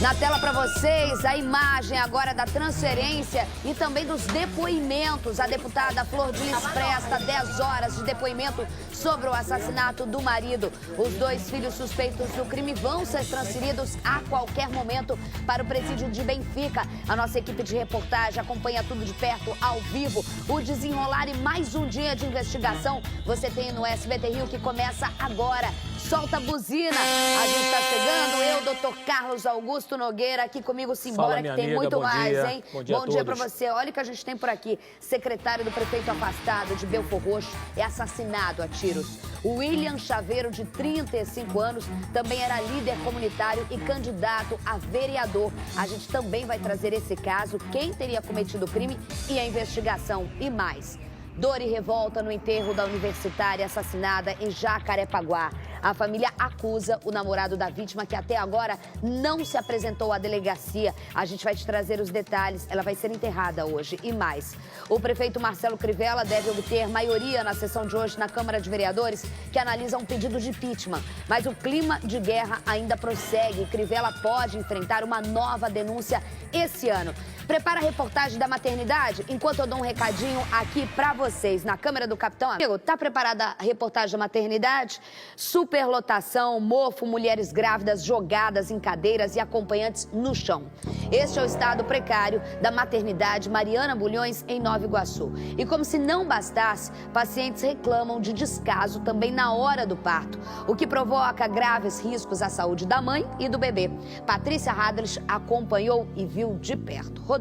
Na tela para vocês, a imagem agora da transferência e também dos depoimentos. A deputada Flor de Lis presta 10 horas de depoimento sobre o assassinato do marido. Os 2 filhos suspeitos do crime vão ser transferidos a qualquer momento para o presídio de Benfica. A nossa equipe de reportagem acompanha tudo de perto, ao vivo. O desenrolar e mais um dia de investigação você tem no SBT Rio, que começa agora. Solta a buzina. A gente está chegando. Eu, doutor Carlos Augusto Nogueira, aqui comigo. Simbora, que tem muito mais, hein? Bom dia para você. Olha o que a gente tem por aqui. Secretário do prefeito afastado de Belfor Roxo é assassinado a tiros. O William Chaveiro, de 35 anos, também era líder comunitário e candidato a vereador. A gente também vai trazer esse caso, quem teria cometido o crime e a investigação e mais. Dor e revolta no enterro da universitária assassinada em Jacarepaguá. A família acusa o namorado da vítima, que até agora não se apresentou à delegacia. A gente vai te trazer os detalhes. Ela vai ser enterrada hoje e mais. O prefeito Marcelo Crivella deve obter maioria na sessão de hoje na Câmara de Vereadores, que analisa um pedido de impeachment. Mas o clima de guerra ainda prossegue. Crivella pode enfrentar uma nova denúncia esse ano. Prepara a reportagem da maternidade, enquanto eu dou um recadinho aqui pra vocês. Na câmera do Capitão Amigo, tá preparada a reportagem da maternidade? Superlotação, mofo, mulheres grávidas jogadas em cadeiras e acompanhantes no chão. Este é o estado precário da maternidade Mariana Bulhões, em Nova Iguaçu. E como se não bastasse, pacientes reclamam de descaso também na hora do parto, o que provoca graves riscos à saúde da mãe e do bebê. Patrícia Hadrich acompanhou e viu de perto.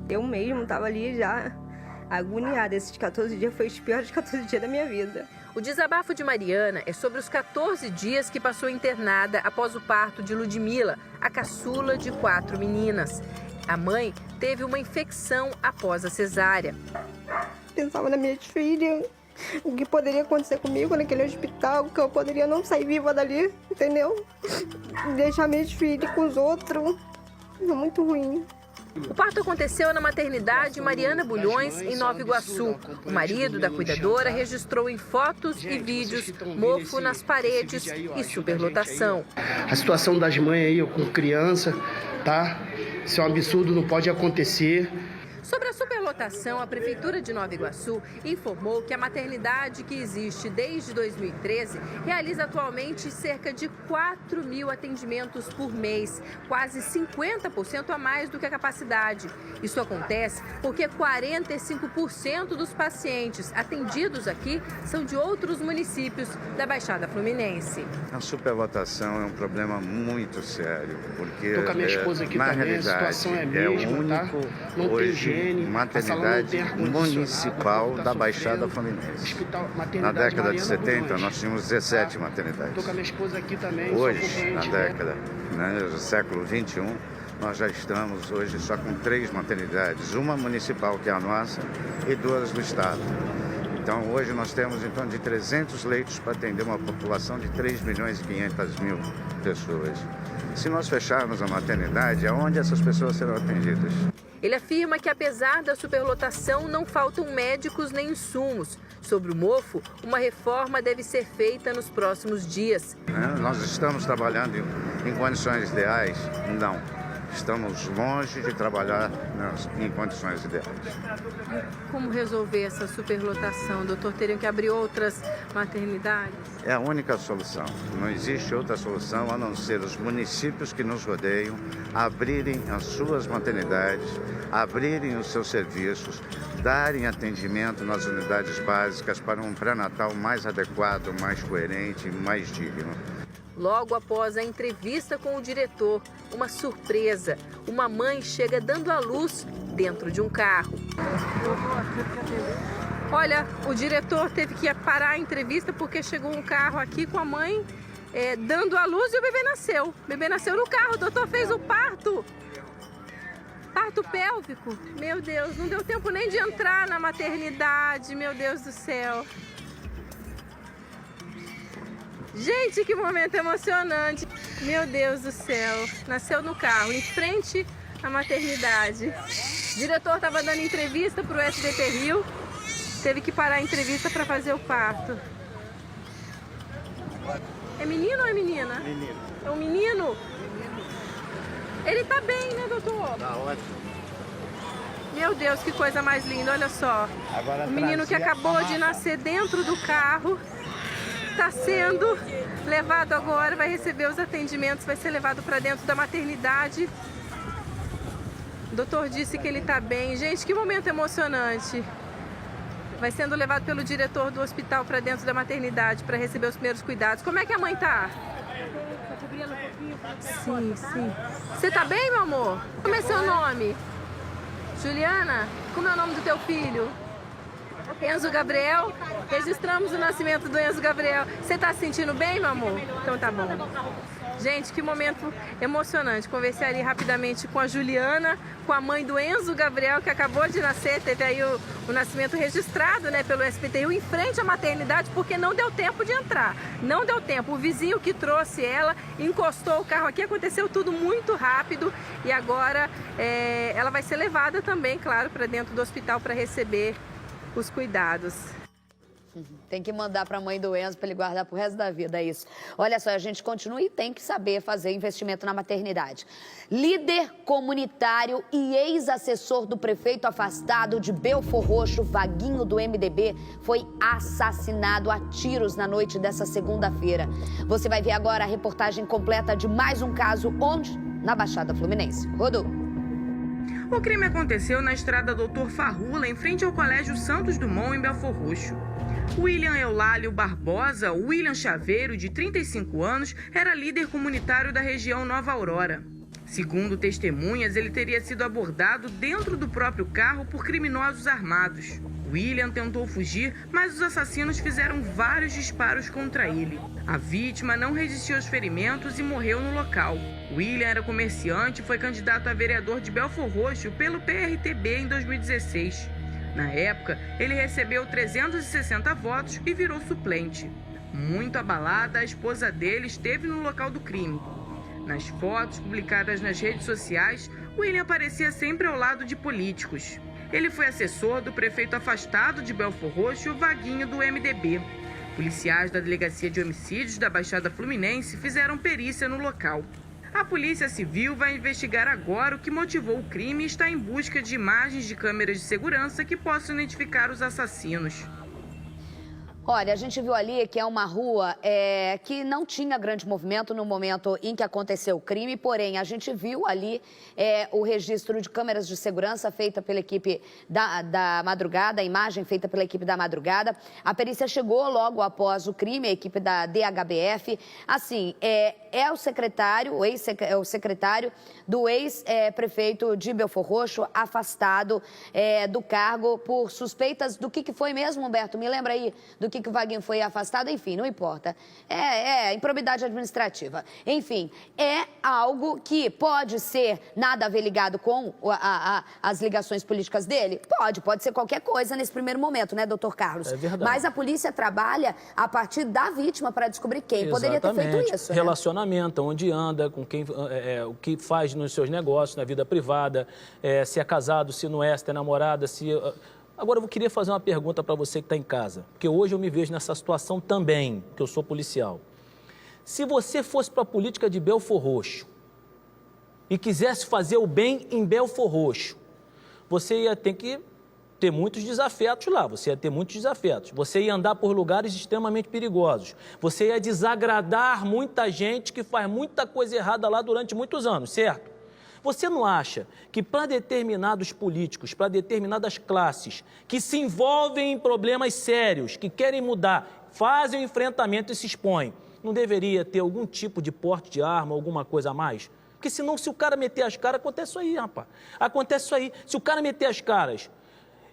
Eu mesmo estava ali já agoniada. Esses 14 dias foi os piores 14 dias da minha vida. O desabafo de Mariana é sobre os 14 dias que passou internada após o parto de Ludmila, a caçula de 4 meninas. A mãe teve uma infecção após a cesárea. Pensava na minha filha, o que poderia acontecer comigo naquele hospital, que eu poderia não sair viva dali, entendeu? Deixar minhas filhas com os outros. É muito ruim. O parto aconteceu na maternidade Mariana Bulhões, em Nova Iguaçu. O marido da cuidadora registrou em fotos e vídeos mofo nas paredes e superlotação. A situação das mães aí com criança, tá? Isso é um absurdo, não pode acontecer. Sobre a superlotação, a Prefeitura de Nova Iguaçu informou que a maternidade, que existe desde 2013, realiza atualmente cerca de 4 mil atendimentos por mês, quase 50% a mais do que a capacidade. Isso acontece porque 45% dos pacientes atendidos aqui são de outros municípios da Baixada Fluminense. A superlotação é um problema muito sério, porque Tô com a minha esposa aqui na também, realidade a situação é a mesma, é o único tá? Não hoje tem maternidade municipal da Baixada Fluminense. Na década de 70 nós tínhamos 17 maternidades. Tô com a minha esposa aqui também. Hoje, na década, do século 21, nós já estamos hoje só com 3 maternidades, uma municipal, que é a nossa, e 2 do estado. Então, hoje nós temos em torno de 300 leitos para atender uma população de 3 milhões e 500 mil pessoas. Se nós fecharmos a maternidade, aonde essas pessoas serão atendidas? Ele afirma que, apesar da superlotação, não faltam médicos nem insumos. Sobre o mofo, uma reforma deve ser feita nos próximos dias. Nós estamos trabalhando em condições ideais? Não. Estamos longe de trabalhar em condições ideais. Como resolver essa superlotação, doutor? Teriam que abrir outras maternidades? É a única solução. Não existe outra solução a não ser os municípios que nos rodeiam abrirem as suas maternidades, abrirem os seus serviços, darem atendimento nas unidades básicas para um pré-natal mais adequado, mais coerente e mais digno. Logo após a entrevista com o diretor, uma surpresa. Uma mãe chega dando à luz dentro de um carro. Olha, o diretor teve que parar a entrevista porque chegou um carro aqui com a mãe dando à luz e o bebê nasceu. O bebê nasceu no carro, o doutor fez o parto. Parto pélvico? Meu Deus, não deu tempo nem de entrar na maternidade, meu Deus do céu. Gente, que momento emocionante. Meu Deus do céu. Nasceu no carro, em frente à maternidade. O diretor estava dando entrevista para o SBT Rio. Teve que parar a entrevista para fazer o parto. É menino ou é menina? Menino. É um menino? Ele tá bem, né, doutor? Tá ótimo. Meu Deus, que coisa mais linda, olha só. Agora O menino que acabou de nascer dentro do carro está sendo levado agora, vai receber os atendimentos, vai ser levado para dentro da maternidade. O doutor disse que ele está bem. Gente, que momento emocionante. Vai sendo levado pelo diretor do hospital para dentro da maternidade para receber os primeiros cuidados. Como é que a mãe tá? Sim, sim. Você tá bem, meu amor? Como é seu nome? Juliana? Como é o nome do teu filho? Enzo Gabriel. Registramos o nascimento do Enzo Gabriel. Você tá se sentindo bem, meu amor? Então tá bom. Gente, que momento emocionante. Conversei ali rapidamente com a Juliana, com a mãe do Enzo Gabriel, que acabou de nascer. Teve aí o nascimento registrado, né, pelo SPTU em frente à maternidade, porque não deu tempo de entrar. Não deu tempo. O vizinho que trouxe ela encostou o carro aqui. Aconteceu tudo muito rápido. E agora ela vai ser levada também, claro, para dentro do hospital para receber os cuidados. Tem que mandar para a mãe do Enzo para ele guardar pro resto da vida, é isso. Olha só, a gente continua e tem que saber fazer investimento na maternidade. Líder comunitário e ex-assessor do prefeito afastado de Belfor Roxo, Vaguinho do MDB, foi assassinado a tiros na noite dessa segunda-feira. Você vai ver agora a reportagem completa de mais um caso, onde? Na Baixada Fluminense. Rodou. O crime aconteceu na estrada Doutor Farrula, em frente ao Colégio Santos Dumont, em Belfor Roxo. William Eulálio Barbosa, William Chaveiro, de 35 anos, era líder comunitário da região Nova Aurora. Segundo testemunhas, ele teria sido abordado dentro do próprio carro por criminosos armados. William tentou fugir, mas os assassinos fizeram vários disparos contra ele. A vítima não resistiu aos ferimentos e morreu no local. William era comerciante e foi candidato a vereador de Belfor Roxo pelo PRTB em 2016. Na época, ele recebeu 360 votos e virou suplente. Muito abalada, a esposa dele esteve no local do crime. Nas fotos publicadas nas redes sociais, William aparecia sempre ao lado de políticos. Ele foi assessor do prefeito afastado de Belfor Roxo, Vaguinho do MDB. Policiais da Delegacia de Homicídios da Baixada Fluminense fizeram perícia no local. A Polícia Civil vai investigar agora o que motivou o crime e está em busca de imagens de câmeras de segurança que possam identificar os assassinos. Olha, a gente viu ali que é uma rua que não tinha grande movimento no momento em que aconteceu o crime, porém a gente viu ali o registro de câmeras de segurança feita pela equipe da madrugada, a imagem feita pela equipe da madrugada. A perícia chegou logo após o crime, a equipe da DHBF. Assim, é o secretário do ex-prefeito de Belfor Roxo, afastado do cargo por suspeitas do que foi mesmo, Humberto? Me lembra aí do que o Vaguinho foi afastado, enfim, não importa. Improbidade administrativa. Enfim, é algo que pode ser nada a ver ligado com as ligações políticas dele? Pode ser qualquer coisa nesse primeiro momento, né, doutor Carlos? É verdade. Mas a polícia trabalha a partir da vítima para descobrir quem poderia ter feito isso. Relacionamento, onde anda, com quem, o que faz nos seus negócios, na vida privada, se é casado, se não é, se tem namorada, se... Agora, eu queria fazer uma pergunta para você que está em casa, porque hoje eu me vejo nessa situação também, que eu sou policial. Se você fosse para a política de Belfor Roxo e quisesse fazer o bem em Belfor Roxo, você ia ter que ter muitos desafetos lá, você ia ter muitos desafetos. Você ia andar por lugares extremamente perigosos. Você ia desagradar muita gente que faz muita coisa errada lá durante muitos anos, certo? Você não acha que para determinados políticos, para determinadas classes que se envolvem em problemas sérios, que querem mudar, fazem o enfrentamento e se expõem, não deveria ter algum tipo de porte de arma, alguma coisa a mais? Porque senão, se o cara meter as caras, acontece isso aí, rapaz. Acontece isso aí. Se o cara meter as caras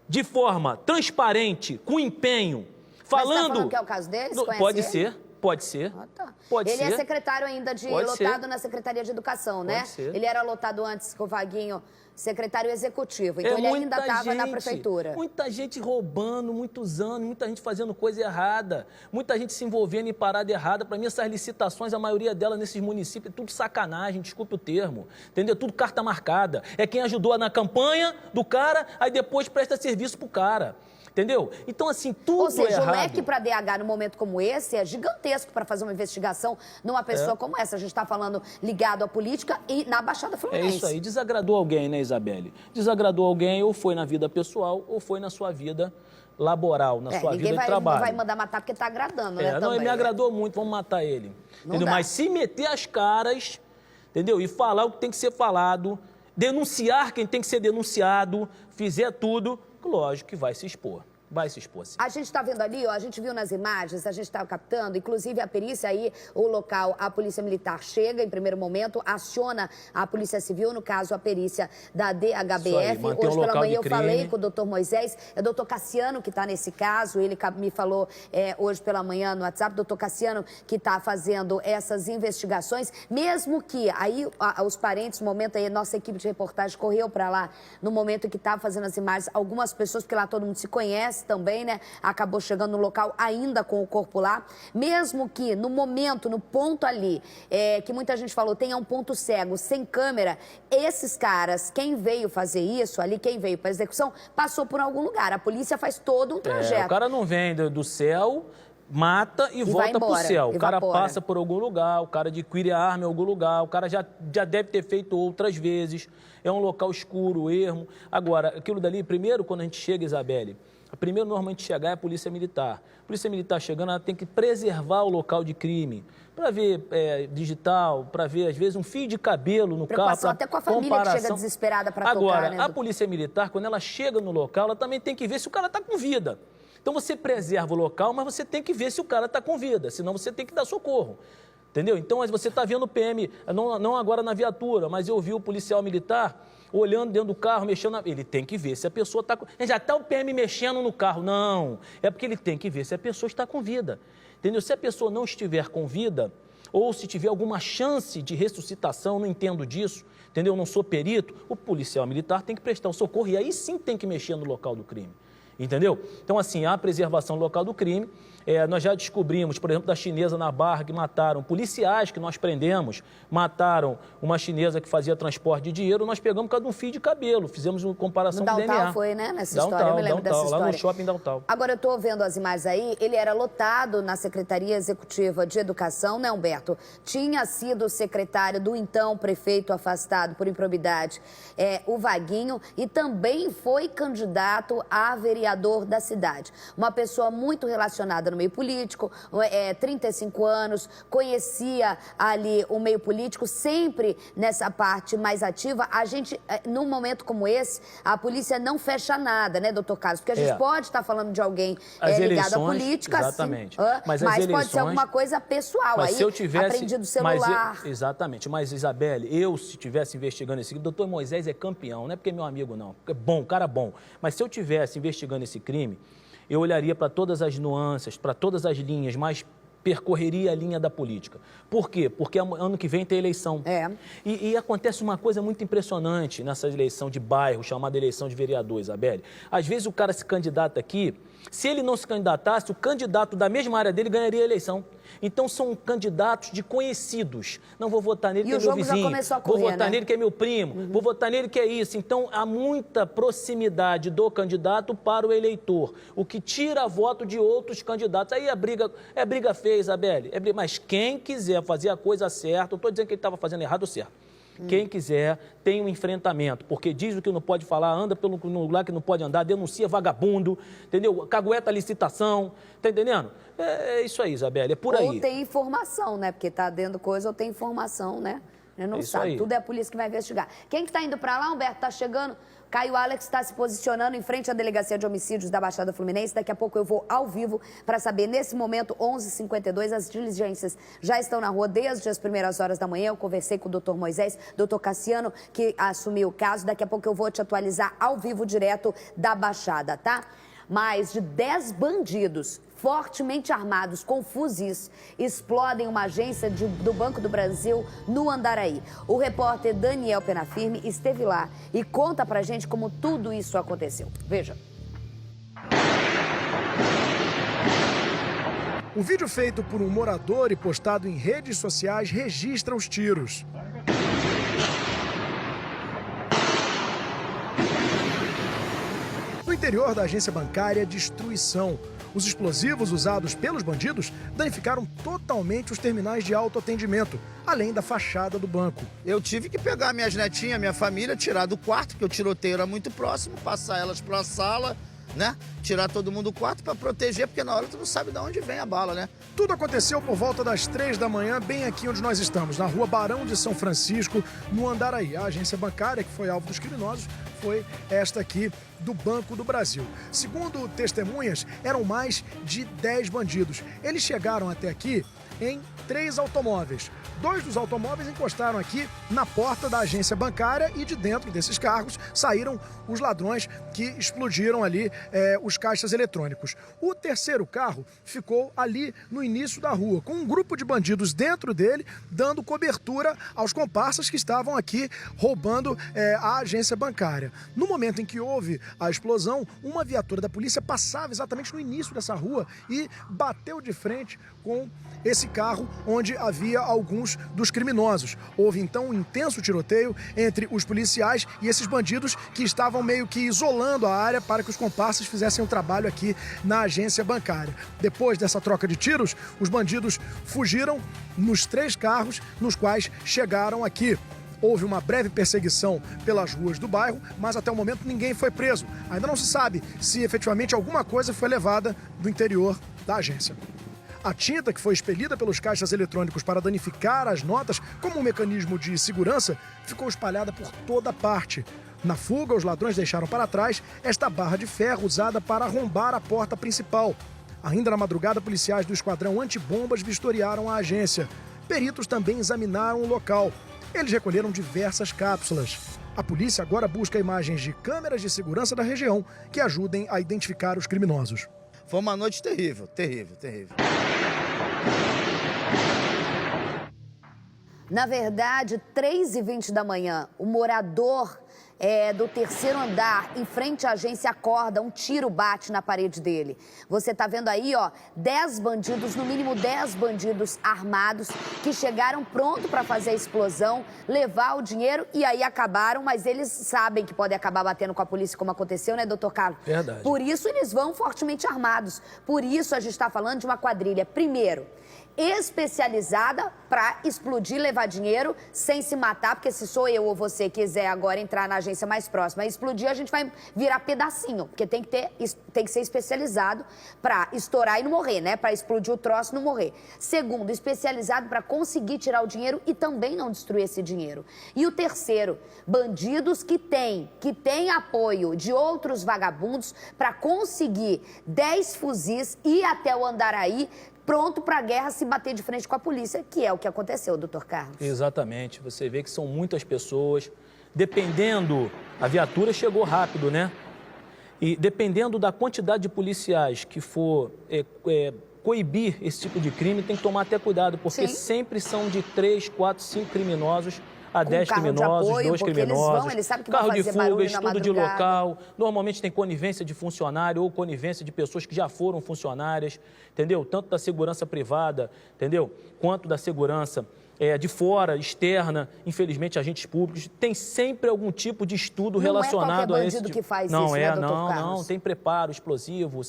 de forma transparente, com empenho, falando... Mas você tá falando que é o caso deles? Pode ser. Pode ser. Ah, tá. Pode ele ser. É secretário ainda lotado na Secretaria de Educação, né? Pode ser. Ele era lotado antes com o Vaguinho, secretário executivo. Então ele ainda estava na prefeitura. Muita gente roubando, muitos anos, muita gente fazendo coisa errada, muita gente se envolvendo em parada errada. Para mim, essas licitações, a maioria delas nesses municípios, é tudo sacanagem, desculpe o termo. Entendeu? Tudo carta marcada. É quem ajudou na campanha do cara, aí depois presta serviço pro cara. entendeu? Então, assim, tudo Ou seja, é errado. o leque para DH num momento como esse é gigantesco para fazer uma investigação numa pessoa como essa. A gente está falando ligado à política e na Baixada É Fluminense. isso aí. Desagradou alguém, né, Isabelle? Desagradou alguém, ou foi na vida pessoal, ou foi na sua vida laboral, na sua vida de trabalho. Ninguém vai mandar matar porque tá agradando, né? Não, também, ele me agradou muito, vamos matar ele. Não Entendeu? dá. Mas se meter as caras, entendeu? E falar o que tem que ser falado, denunciar quem tem que ser denunciado, fizer tudo, lógico que vai se expor. Vai se expor, sim. A gente está vendo ali, ó, a gente viu nas imagens, a gente está captando, inclusive a perícia aí, o local, a Polícia Militar chega em primeiro momento, aciona a Polícia Civil, no caso a perícia da DHBF. Hoje pela manhã eu falei com o doutor Moisés, é o doutor Cassiano que está nesse caso, ele me falou hoje pela manhã no WhatsApp, doutor Cassiano que está fazendo essas investigações, mesmo que aí os parentes, no momento aí, nossa equipe de reportagem correu para lá, no momento que estava fazendo as imagens, algumas pessoas, porque lá todo mundo se conhece, também, né? Acabou chegando no local ainda com o corpo lá. Mesmo que no momento, no ponto ali, que muita gente falou, tenha um ponto cego, sem câmera, esses caras, quem veio fazer isso ali, quem veio para execução, passou por algum lugar. A polícia faz todo um trajeto. O cara não vem do céu, mata e volta pro céu. O cara passa por algum lugar, o cara adquire a arma em algum lugar, o cara já deve ter feito outras vezes. É um local escuro, ermo. Agora, aquilo dali, primeiro, quando a gente chega, Isabelle, primeiro, normalmente, chegar é a Polícia Militar. A Polícia Militar chegando, ela tem que preservar o local de crime. Para ver digital, para ver, às vezes, um fio de cabelo no carro. Até com a família que chega desesperada para tocar, Agora, né, a Polícia Militar, quando ela chega no local, ela também tem que ver se o cara está com vida. Então, você preserva o local, mas você tem que ver se o cara está com vida, senão você tem que dar socorro. Entendeu? Então, você está vendo o PM, não agora na viatura, mas eu vi o policial militar olhando dentro do carro, mexendo. Ele tem que ver se a pessoa está com... Já está o PM mexendo no carro. Não, é porque ele tem que ver se a pessoa está com vida. Entendeu? Se a pessoa não estiver com vida, ou se tiver alguma chance de ressuscitação, não entendo disso, entendeu? Eu não sou perito, o policial militar tem que prestar o socorro e aí sim tem que mexer no local do crime. Entendeu? Então, assim, a preservação do local do crime, nós já descobrimos, por exemplo, da chinesa na Barra, que mataram policiais que nós prendemos, mataram uma chinesa que fazia transporte de dinheiro, nós pegamos por causa de um fio de cabelo, fizemos uma comparação com o DNA. Foi, né, nessa história, eu me lembro dessa história. Lá no shopping Downtown. Agora, eu estou vendo as imagens aí, ele era lotado na Secretaria Executiva de Educação, né, Humberto? Tinha sido secretário do então prefeito afastado por improbidade, o Vaguinho, e também foi candidato a vereador da cidade. Uma pessoa muito relacionada no meio político, 35 anos, conhecia ali o meio político, sempre nessa parte mais ativa. A gente, num momento como esse, a polícia não fecha nada, né, doutor Carlos? Porque a gente pode estar falando de alguém ligado à política, exatamente. Sim, mas pode ser alguma coisa pessoal. Mas aí, se eu tivesse, apreendido o celular. Exatamente. Mas, Isabelle, se estivesse investigando esse crime, o doutor Moisés é campeão, não é porque é meu amigo, não. É bom, cara bom. Mas se eu estivesse investigando esse crime, eu olharia para todas as nuances, para todas as linhas, mas percorreria a linha da política. Por quê? Porque ano que vem tem eleição. E acontece uma coisa muito impressionante nessa eleição de bairro, chamada eleição de vereador, Isabelle. Às vezes o cara se candidata aqui, se ele não se candidatasse, o candidato da mesma área dele ganharia a eleição. Então são candidatos de conhecidos. Não vou votar nele que é meu vizinho, vou votar nele que é meu primo, vou votar nele que é isso. Então há muita proximidade do candidato para o eleitor, o que tira voto de outros candidatos. Aí é briga feia, Isabelle. Mas quem quiser fazer a coisa certa, eu estou dizendo que ele estava fazendo errado ou certo. Quem quiser tem um enfrentamento, porque diz o que não pode falar, anda pelo lugar que não pode andar, denuncia vagabundo, entendeu? Cagueta licitação, tá entendendo? É isso aí, Isabelle, é por aí. Ou tem informação, né? Porque tá dentro coisa ou tem informação, né? Não sabe, aí. Tudo é a polícia que vai investigar. Quem que tá indo para lá, Humberto? Tá chegando? Caio Alex está se posicionando em frente à Delegacia de Homicídios da Baixada Fluminense. Daqui a pouco eu vou ao vivo para saber. Nesse momento, 11h52, as diligências já estão na rua desde as primeiras horas da manhã. Eu conversei com o doutor Moisés, doutor Cassiano, que assumiu o caso. Daqui a pouco eu vou te atualizar ao vivo direto da Baixada, tá? Mais de 10 bandidos fortemente armados com fuzis explodem uma agência do Banco do Brasil no Andaraí. O repórter Daniel Penafirme esteve lá e conta pra gente como tudo isso aconteceu. Veja. Um vídeo feito por um morador e postado em redes sociais registra os tiros. No interior da agência bancária, destruição. Os explosivos usados pelos bandidos danificaram totalmente os terminais de autoatendimento, além da fachada do banco. Eu tive que pegar minhas netinhas, minha família, tirar do quarto, porque o tiroteio era muito próximo, passar elas para a sala, né? Tirar todo mundo do quarto para proteger, porque na hora tu não sabe de onde vem a bala, né? Tudo aconteceu por volta das 3 da manhã, bem aqui onde nós estamos, na rua Barão de São Francisco, no Andaraí. A agência bancária que foi alvo dos criminosos foi esta aqui do Banco do Brasil. Segundo testemunhas, eram mais de 10 bandidos. Eles chegaram até aqui em 3 automóveis. 2 dos automóveis encostaram aqui na porta da agência bancária e de dentro desses carros saíram os ladrões que explodiram ali os caixas eletrônicos. O terceiro carro ficou ali no início da rua, com um grupo de bandidos dentro dele, dando cobertura aos comparsas que estavam aqui roubando a agência bancária. No momento em que houve a explosão, uma viatura da polícia passava exatamente no início dessa rua e bateu de frente com esse carro onde havia alguns dos criminosos. Houve então um intenso tiroteio entre os policiais e esses bandidos que estavam meio que isolando a área para que os comparsas fizessem o trabalho aqui na agência bancária. Depois dessa troca de tiros, os bandidos fugiram nos 3 carros nos quais chegaram aqui. Houve uma breve perseguição pelas ruas do bairro, mas até o momento ninguém foi preso. Ainda não se sabe se efetivamente alguma coisa foi levada do interior da agência. A tinta que foi expelida pelos caixas eletrônicos para danificar as notas como um mecanismo de segurança ficou espalhada por toda parte. Na fuga, os ladrões deixaram para trás esta barra de ferro usada para arrombar a porta principal. Ainda na madrugada, policiais do esquadrão antibombas vistoriaram a agência. Peritos também examinaram o local. Eles recolheram diversas cápsulas. A polícia agora busca imagens de câmeras de segurança da região que ajudem a identificar os criminosos. Foi uma noite terrível, terrível, terrível. Na verdade, 3h20 da manhã, o morador do terceiro andar, em frente à agência, acorda, um tiro bate na parede dele. Você tá vendo aí, ó, 10 bandidos, no mínimo 10 bandidos armados, que chegaram pronto para fazer a explosão, levar o dinheiro e aí acabaram, mas eles sabem que podem acabar batendo com a polícia, como aconteceu, né, doutor Carlos? Verdade. Por isso eles vão fortemente armados. Por isso a gente está falando de uma quadrilha, primeiro, especializada para explodir, levar dinheiro sem se matar, porque se sou eu ou você quiser agora entrar na agência mais próxima e explodir, a gente vai virar pedacinho, porque tem que ser especializado para estourar e não morrer, né? Para explodir o troço e não morrer. Segundo, especializado para conseguir tirar o dinheiro e também não destruir esse dinheiro. E o terceiro, bandidos que têm apoio de outros vagabundos para conseguir 10 fuzis e ir até o Andaraí, pronto para a guerra, se bater de frente com a polícia, que é o que aconteceu, doutor Carlos. Exatamente. Você vê que são muitas pessoas. Dependendo, a viatura chegou rápido, né? E dependendo da quantidade de policiais que for coibir esse tipo de crime, tem que tomar até cuidado, porque sempre são de 3, 4, 5 criminosos a 10 criminosos, apoio, 2 criminosos, eles sabem que carro vão de fazer fuga, estudo de madrugada. local, normalmente tem conivência de funcionário ou conivência de pessoas que já foram funcionárias, entendeu? Tanto da segurança privada, entendeu? Quanto da segurança de fora, externa, infelizmente agentes públicos, tem sempre algum tipo de estudo relacionado a esse tipo. Que faz não isso, é, né, doutor Carlos? Não, tem preparo explosivo,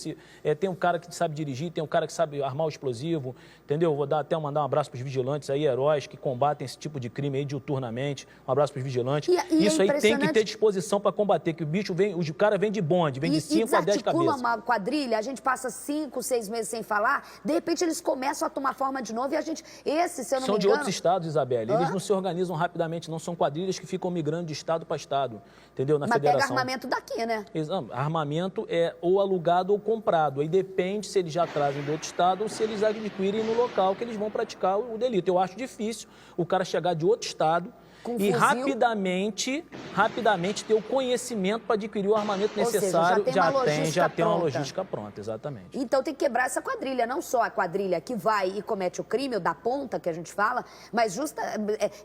tem um cara que sabe dirigir, tem um cara que sabe armar o explosivo, entendeu? Vou mandar um abraço para os vigilantes aí, heróis que combatem esse tipo de crime aí diuturnamente, um abraço para os vigilantes. Isso aí tem que ter disposição para combater, que o cara vem de bonde, vem de 5 a 10 cabeças. Uma quadrilha, a gente passa 5, 6 meses sem falar, de repente eles começam a tomar forma de novo e a gente, se eu não me engano... São de outros estados, Isabelle. Eles não se organizam rapidamente, não são quadrilhas que ficam migrando de estado para estado, entendeu? Na federação. Mas pega armamento daqui, né? Armamento é ou alugado ou comprado. Aí depende se eles já trazem do outro estado ou se eles adquirem no local que eles vão praticar o delito. Eu acho difícil o cara chegar de outro estado e rapidamente ter o conhecimento para adquirir o armamento necessário. Já tem uma logística pronta, exatamente. Então tem que quebrar essa quadrilha, não só a quadrilha que vai e comete o crime, o da ponta que a gente fala, mas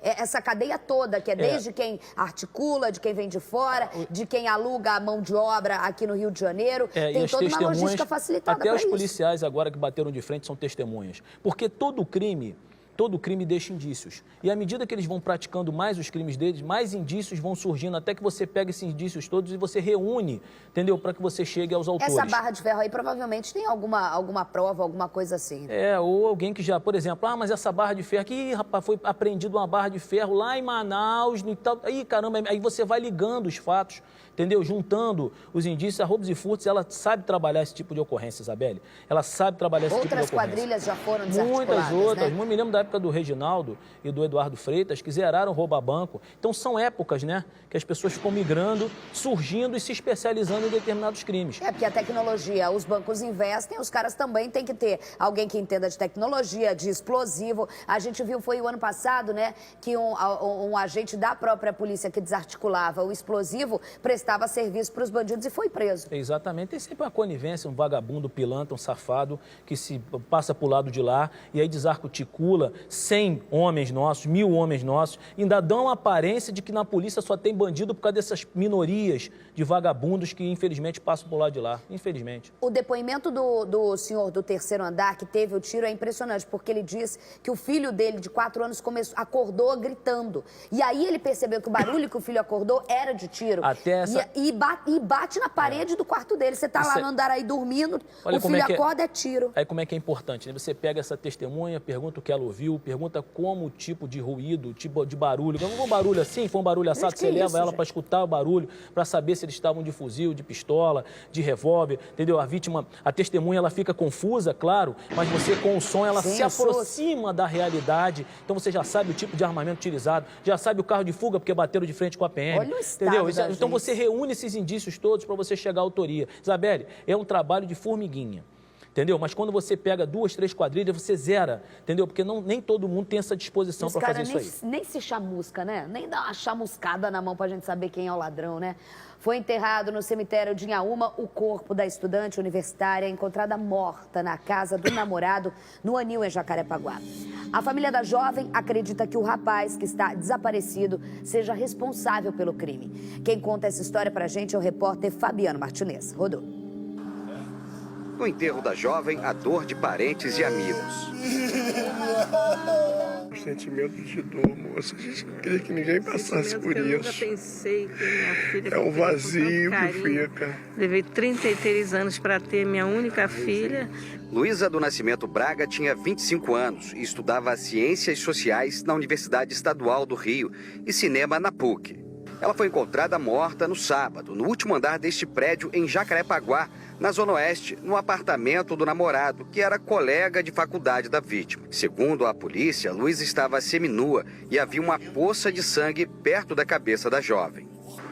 essa cadeia toda, que é desde quem articula, de quem vem de fora, de quem aluga a mão de obra aqui no Rio de Janeiro. Tem toda uma logística facilitada para isso. Até os policiais agora que bateram de frente são testemunhas. Porque todo crime todo crime deixa indícios. E à medida que eles vão praticando mais os crimes deles, mais indícios vão surgindo, até que você pega esses indícios todos e você reúne, entendeu? Para que você chegue aos autores. Essa barra de ferro aí provavelmente tem alguma prova, alguma coisa assim. Ou alguém que já, por exemplo, mas essa barra de ferro aqui, rapaz, foi apreendido uma barra de ferro lá em Manaus, e tal. Aí, caramba, aí você vai ligando os fatos, entendeu? Juntando os indícios, a roubos e furtos, ela sabe trabalhar esse tipo de ocorrência, Isabelle. Ela sabe trabalhar esse tipo de ocorrência. Outras quadrilhas já foram desarticuladas, muitas outras. né? Me lembro da época do Reginaldo e do Eduardo Freitas, que zeraram rouba-banco. Então, são épocas, né, que as pessoas ficam migrando, surgindo e se especializando em determinados crimes. Porque a tecnologia, os bancos investem, os caras também têm que ter alguém que entenda de tecnologia, de explosivo. A gente viu, foi o ano passado, né, que um agente da própria polícia que desarticulava o explosivo prestava serviço para os bandidos e foi preso. Exatamente. Tem sempre uma conivência, um vagabundo, pilantra, um safado que se passa para o lado de lá e aí desarticula 100 homens nossos, 1000 homens nossos, e ainda dão uma aparência de que na polícia só tem bandido por causa dessas minorias de vagabundos que infelizmente passam por lá de lá, infelizmente. O depoimento do senhor do terceiro andar que teve o tiro é impressionante, porque ele diz que o filho dele de 4 anos acordou gritando. E aí ele percebeu que o barulho que o filho acordou era de tiro. Até essa... E bate na parede do quarto dele. Você tá lá no andar aí dormindo, o filho acorda, é tiro. Aí como é que é importante, né? Você pega essa testemunha, pergunta o que ela ouviu, pergunta como o tipo de ruído, tipo de barulho. Foi um barulho assim, foi um barulho assado, você leva ela para escutar o barulho, para saber se eles estavam de fuzil, de pistola, de revólver, entendeu? A vítima, a testemunha, ela fica confusa, claro, mas você com o som, ela se aproxima da realidade, então você já sabe o tipo de armamento utilizado, já sabe o carro de fuga porque bateram de frente com a PM. Olha o estado, entendeu? Então você reúne esses indícios todos para você chegar à autoria. Isabelle, é um trabalho de formiguinha. Entendeu? Mas quando você pega 2, 3 quadrilhas, você zera, entendeu? Porque nem todo mundo tem essa disposição para fazer isso aí. Nem se chamusca, né? Nem dá uma chamuscada na mão pra gente saber quem é o ladrão, né? Foi enterrado no cemitério de Inhaúma o corpo da estudante universitária encontrada morta na casa do namorado no Anil, em Jacarepaguá. A família da jovem acredita que o rapaz que está desaparecido seja responsável pelo crime. Quem conta essa história pra gente é o repórter Fabiano Martinez. Rodou. No enterro da jovem, a dor de parentes e amigos. O sentimento de dor, moça. A gente não queria que ninguém passasse por isso. Eu nunca pensei que minha filha... É um vazio que fica. Levei 33 anos para ter minha única filha. Luísa do Nascimento Braga tinha 25 anos e estudava Ciências Sociais na Universidade Estadual do Rio e Cinema na PUC. Ela foi encontrada morta no sábado, no último andar deste prédio em Jacarepaguá, na Zona Oeste, no apartamento do namorado, que era colega de faculdade da vítima. Segundo a polícia, Luísa estava seminua e havia uma poça de sangue perto da cabeça da jovem.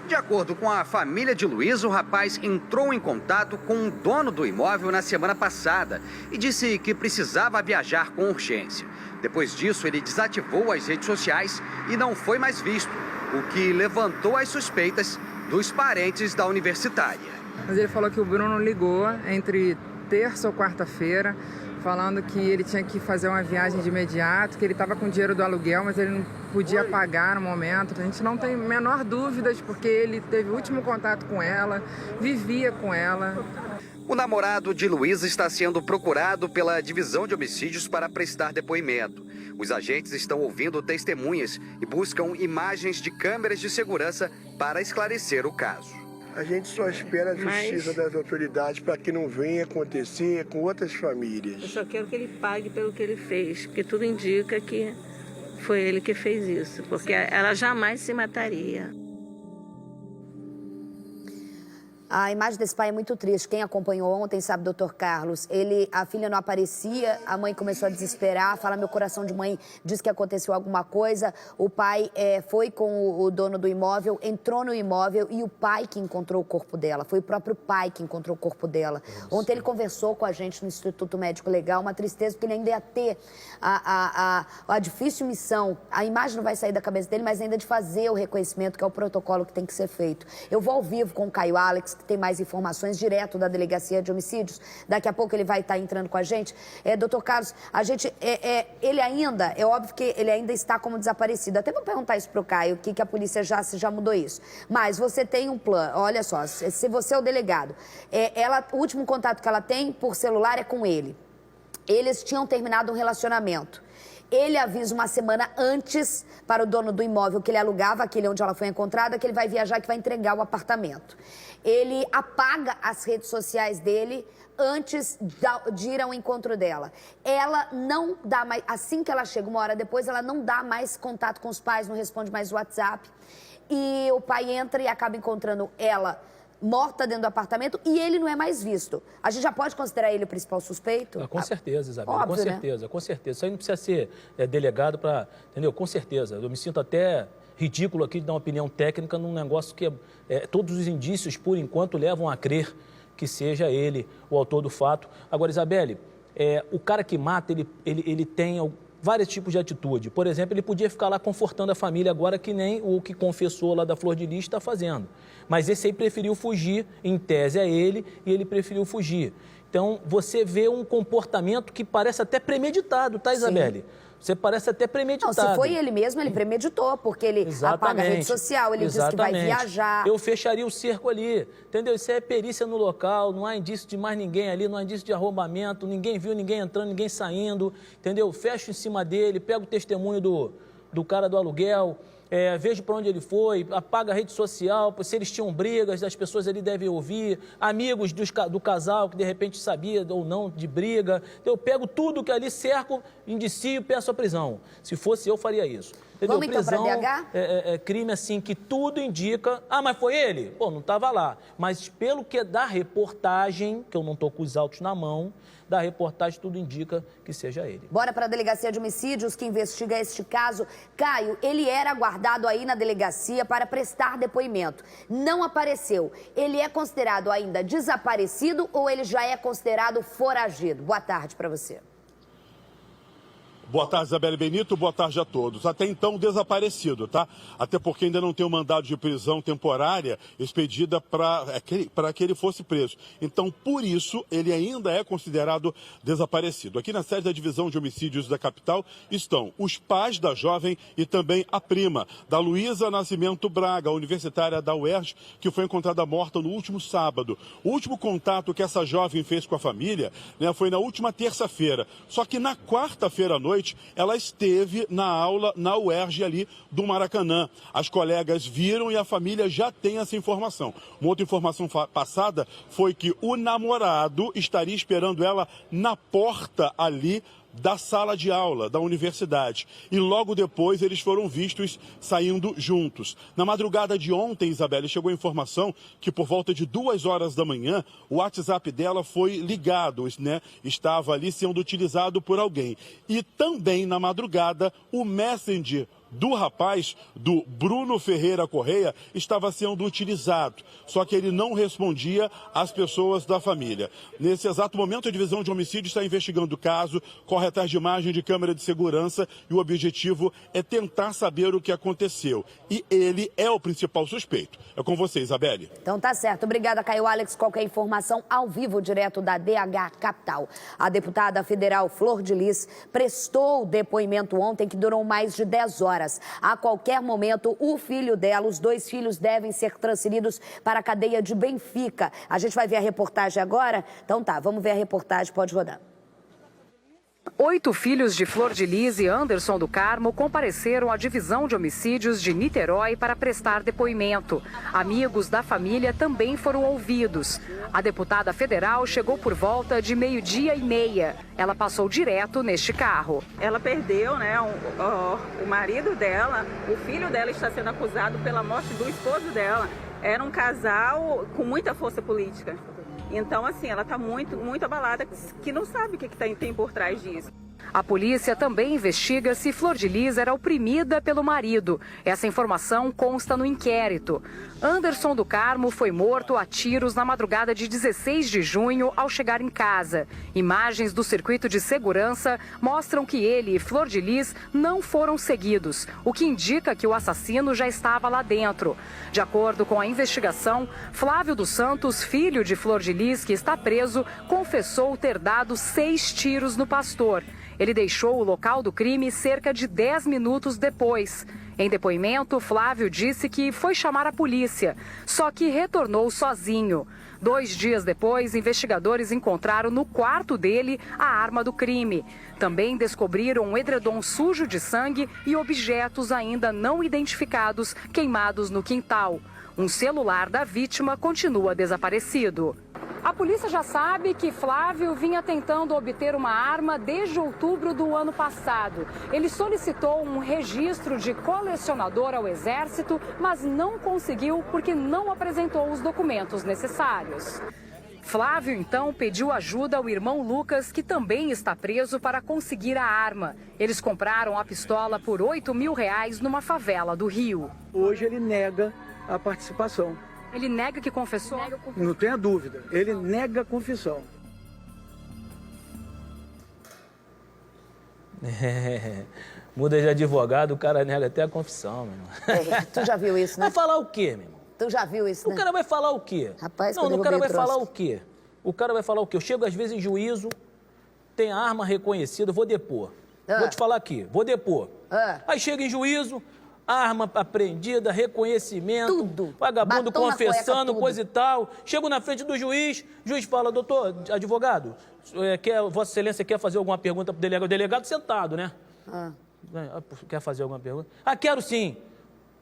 De acordo com a família de Luísa, o rapaz entrou em contato com o dono do imóvel na semana passada e disse que precisava viajar com urgência. Depois disso, ele desativou as redes sociais e não foi mais visto, o que levantou as suspeitas dos parentes da universitária. Mas ele falou que o Bruno ligou entre terça ou quarta-feira, falando que ele tinha que fazer uma viagem de imediato, que ele estava com dinheiro do aluguel, mas ele não podia pagar no momento. A gente não tem a menor dúvida, porque ele teve o último contato com ela, vivia com ela. O namorado de Luísa está sendo procurado pela Divisão de Homicídios para prestar depoimento. Os agentes estão ouvindo testemunhas e buscam imagens de câmeras de segurança para esclarecer o caso. A gente só espera a justiça das autoridades para que não venha acontecer com outras famílias. Eu só quero que ele pague pelo que ele fez, porque tudo indica que foi ele que fez isso, porque ela jamais se mataria. A imagem desse pai é muito triste. Quem acompanhou ontem sabe, doutor Carlos. A filha não aparecia, a mãe começou a desesperar, fala, meu coração de mãe diz que aconteceu alguma coisa. O pai foi com o dono do imóvel, entrou no imóvel e o pai que encontrou o corpo dela. Foi o próprio pai que encontrou o corpo dela. Ontem ele conversou com a gente no Instituto Médico Legal, uma tristeza, porque ele ainda ia ter a difícil missão. A imagem não vai sair da cabeça dele, mas ainda de fazer o reconhecimento, que é o protocolo que tem que ser feito. Eu vou ao vivo com o Caio Alex, que tem mais informações direto da Delegacia de Homicídios. Daqui a pouco ele vai estar entrando com a gente. Doutor Carlos, a gente, ele ainda, é óbvio que ele ainda está como desaparecido. Até vou perguntar isso para o Caio, que a polícia já mudou isso. Mas você tem um plano, olha só, se você é o delegado, o último contato que ela tem por celular é com ele. Eles tinham terminado um relacionamento. Ele avisa uma semana antes para o dono do imóvel que ele alugava, aquele onde ela foi encontrada, que ele vai viajar, que vai entregar o apartamento. Ele apaga as redes sociais dele antes de ir ao encontro dela. Ela não dá mais, assim que ela chega, uma hora depois, ela não dá mais contato com os pais, não responde mais o WhatsApp. E o pai entra e acaba encontrando ela morta dentro do apartamento e ele não é mais visto. A gente já pode considerar ele o principal suspeito? Com certeza, Isabela, óbvio, com certeza, né? Com certeza. Isso aí não precisa ser delegado para, entendeu? Com certeza. Eu me sinto até ridículo aqui de dar uma opinião técnica num negócio que todos os indícios, por enquanto, levam a crer que seja ele o autor do fato. Agora, Isabelle, o cara que mata, ele tem vários tipos de atitude. Por exemplo, ele podia ficar lá confortando a família agora, que nem o que confessou lá da Flor de Lis está fazendo. Mas esse aí preferiu fugir, em tese é ele, e ele preferiu fugir. Então, você vê um comportamento que parece até premeditado, tá, Isabelle? Sim. Você parece até premeditado. Não, se foi ele mesmo, ele premeditou, porque ele apaga a rede social, ele diz que vai viajar. Eu fecharia o cerco ali, entendeu? Isso é perícia no local, não há indício de mais ninguém ali, não há indício de arrombamento, ninguém viu ninguém entrando, ninguém saindo, entendeu? Fecho em cima dele, pego o testemunho do cara do aluguel, vejo para onde ele foi, apaga a rede social, se eles tinham brigas, as pessoas ali devem ouvir, amigos do casal que de repente sabia ou não de briga. Então, eu pego tudo que ali cerco, indicio e peço a prisão. Se fosse eu, faria isso. Entendeu? Vamos então para DH? Crime assim que tudo indica. Ah, mas foi ele? Pô, não estava lá. Mas pelo que é da reportagem, que eu não estou com os autos na mão, da reportagem tudo indica que seja ele. Bora para a Delegacia de Homicídios, que investiga este caso. Caio, ele era aguardado aí na delegacia para prestar depoimento. Não apareceu. Ele é considerado ainda desaparecido ou ele já é considerado foragido? Boa tarde para você. Boa tarde, Isabelle Benito. Boa tarde a todos. Até então, desaparecido, tá? Até porque ainda não tem um mandado de prisão temporária expedida para que ele fosse preso. Então, por isso, ele ainda é considerado desaparecido. Aqui na sede da Divisão de Homicídios da capital estão os pais da jovem e também a prima, da Luísa Nascimento Braga, universitária da UERJ, que foi encontrada morta no último sábado. O último contato que essa jovem fez com a família, né, foi na última terça-feira. Só que na quarta-feira à noite, ela esteve na aula na UERJ ali do Maracanã. As colegas viram e a família já tem essa informação. Uma outra informação passada foi que o namorado estaria esperando ela na porta ali da sala de aula da universidade. E logo depois eles foram vistos saindo juntos. Na madrugada de ontem, Isabelle, chegou a informação que por volta de 2 horas da manhã, o WhatsApp dela foi ligado, né? Estava ali sendo utilizado por alguém. E também na madrugada, o Messenger do rapaz, do Bruno Ferreira Correia, estava sendo utilizado. Só que ele não respondia às pessoas da família. Nesse exato momento, a Divisão de Homicídios está investigando o caso, corre atrás de imagem de câmera de segurança e o objetivo é tentar saber o que aconteceu. E ele é o principal suspeito. É com você, Isabelle. Então tá certo. Obrigada, Caio Alex. Qualquer informação ao vivo, direto da DH Capital. A deputada federal Flor de Lis prestou depoimento ontem que durou mais de 10 horas. A qualquer momento, o filho dela, os 2 filhos, devem ser transferidos para a cadeia de Benfica. A gente vai ver a reportagem agora? Então tá, vamos ver a reportagem, pode rodar. 8 filhos de Flor de Lis e Anderson do Carmo compareceram à Divisão de Homicídios de Niterói para prestar depoimento. Amigos da família também foram ouvidos. A deputada federal chegou por volta de 12:30. Ela passou direto neste carro. Ela perdeu, né, o marido dela, o filho dela está sendo acusado pela morte do esposo dela. Era um casal com muita força política. Então, assim, ela está muito abalada, que não sabe o que tem por trás disso. A polícia também investiga se Flor de Lis era oprimida pelo marido. Essa informação consta no inquérito. Anderson do Carmo foi morto a tiros na madrugada de 16 de junho ao chegar em casa. Imagens do circuito de segurança mostram que ele e Flor de Lis não foram seguidos, o que indica que o assassino já estava lá dentro. De acordo com a investigação, Flávio dos Santos, filho de Flor de Lis, que está preso, confessou ter dado 6 tiros no pastor. Ele deixou o local do crime cerca de 10 minutos depois. Em depoimento, Flávio disse que foi chamar a polícia, só que retornou sozinho. 2 dias depois, investigadores encontraram no quarto dele a arma do crime. Também descobriram um edredom sujo de sangue e objetos ainda não identificados queimados no quintal. Um celular da vítima continua desaparecido. A polícia já sabe que Flávio vinha tentando obter uma arma desde outubro do ano passado. Ele solicitou um registro de colecionador ao Exército, mas não conseguiu porque não apresentou os documentos necessários. Flávio, então, pediu ajuda ao irmão Lucas, que também está preso, para conseguir a arma. Eles compraram a pistola por R$8 mil numa favela do Rio. Hoje ele nega a participação. Ele nega que confessou? Não tenha dúvida, ele nega a confissão. Muda de advogado, o cara nega até a confissão, meu irmão. Tu já viu isso, né? Vai falar o quê, meu irmão? Tu já viu isso, né? O cara vai falar o quê? Rapaz, não, o cara vai falar o quê? O cara vai falar o quê? Eu chego às vezes em juízo, tem a arma reconhecida, vou depor. Vou te falar aqui, vou depor. Aí chega em juízo, arma apreendida, reconhecimento, tudo. Vagabundo batom confessando, coisa e tal. Chego na frente do juiz, o juiz fala, doutor, advogado, Vossa Excelência quer fazer alguma pergunta pro delegado? O delegado sentado, né? Quer fazer alguma pergunta? Quero sim.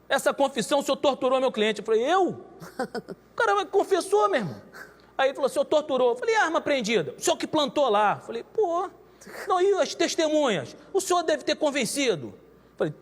Essa confissão, o senhor torturou meu cliente. Eu falei, eu? O cara confessou, meu irmão. Aí ele falou, o senhor torturou. Eu falei, arma apreendida. O senhor que plantou lá. Eu falei, pô, não, e as testemunhas? O senhor deve ter convencido. Eu falei,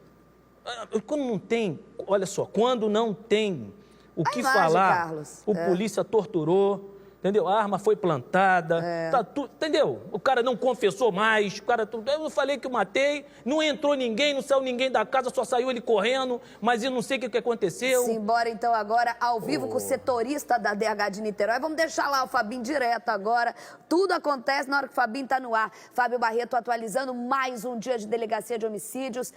quando não tem, olha só, quando não tem o que falar, Carlos. O polícia torturou. Entendeu? A arma foi plantada, tá tudo, entendeu? O cara não confessou mais, eu falei que eu matei, não entrou ninguém, não saiu ninguém da casa, só saiu ele correndo, mas eu não sei o que aconteceu. Simbora então agora, ao vivo com o setorista da DH de Niterói. Vamos deixar lá o Fabinho direto agora. Tudo acontece na hora que o Fabinho tá no ar. Fábio Barreto atualizando mais um dia de delegacia de homicídios.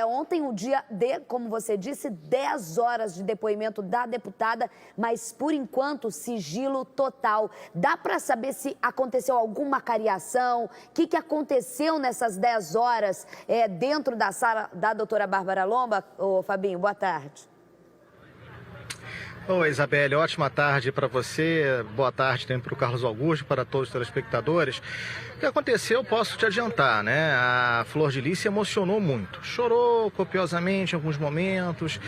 Ontem um dia de, como você disse, 10 horas de depoimento da deputada, mas por enquanto sigilo total. Dá para saber se aconteceu alguma cariação? O que aconteceu nessas 10 horas dentro da sala da doutora Bárbara Lomba? Ô, Fabinho, boa tarde. Oi, Isabelle, ótima tarde para você, boa tarde também para o Carlos Augusto, para todos os telespectadores. O que aconteceu, posso te adiantar, né? A Flor de Lis se emocionou muito, chorou copiosamente em alguns momentos.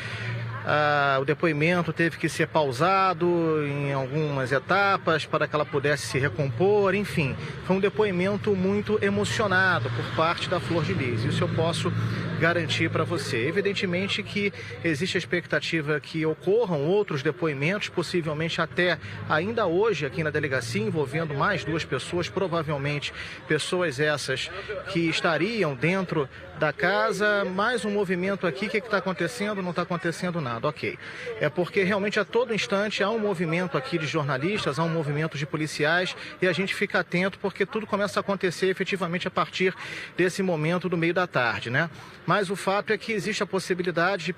O depoimento teve que ser pausado em algumas etapas para que ela pudesse se recompor, enfim. Foi um depoimento muito emocionado por parte da Flor de Lis. Isso eu posso garantir para você. Evidentemente que existe a expectativa que ocorram outros depoimentos, possivelmente até ainda hoje aqui na delegacia, envolvendo mais 2 pessoas, provavelmente pessoas essas que estariam dentro da casa. Mais um movimento aqui, o que está acontecendo? Não está acontecendo nada, ok. É porque realmente a todo instante há um movimento aqui de jornalistas, há um movimento de policiais e a gente fica atento porque tudo começa a acontecer efetivamente a partir desse momento do meio da tarde, né? Mas o fato é que existe a possibilidade de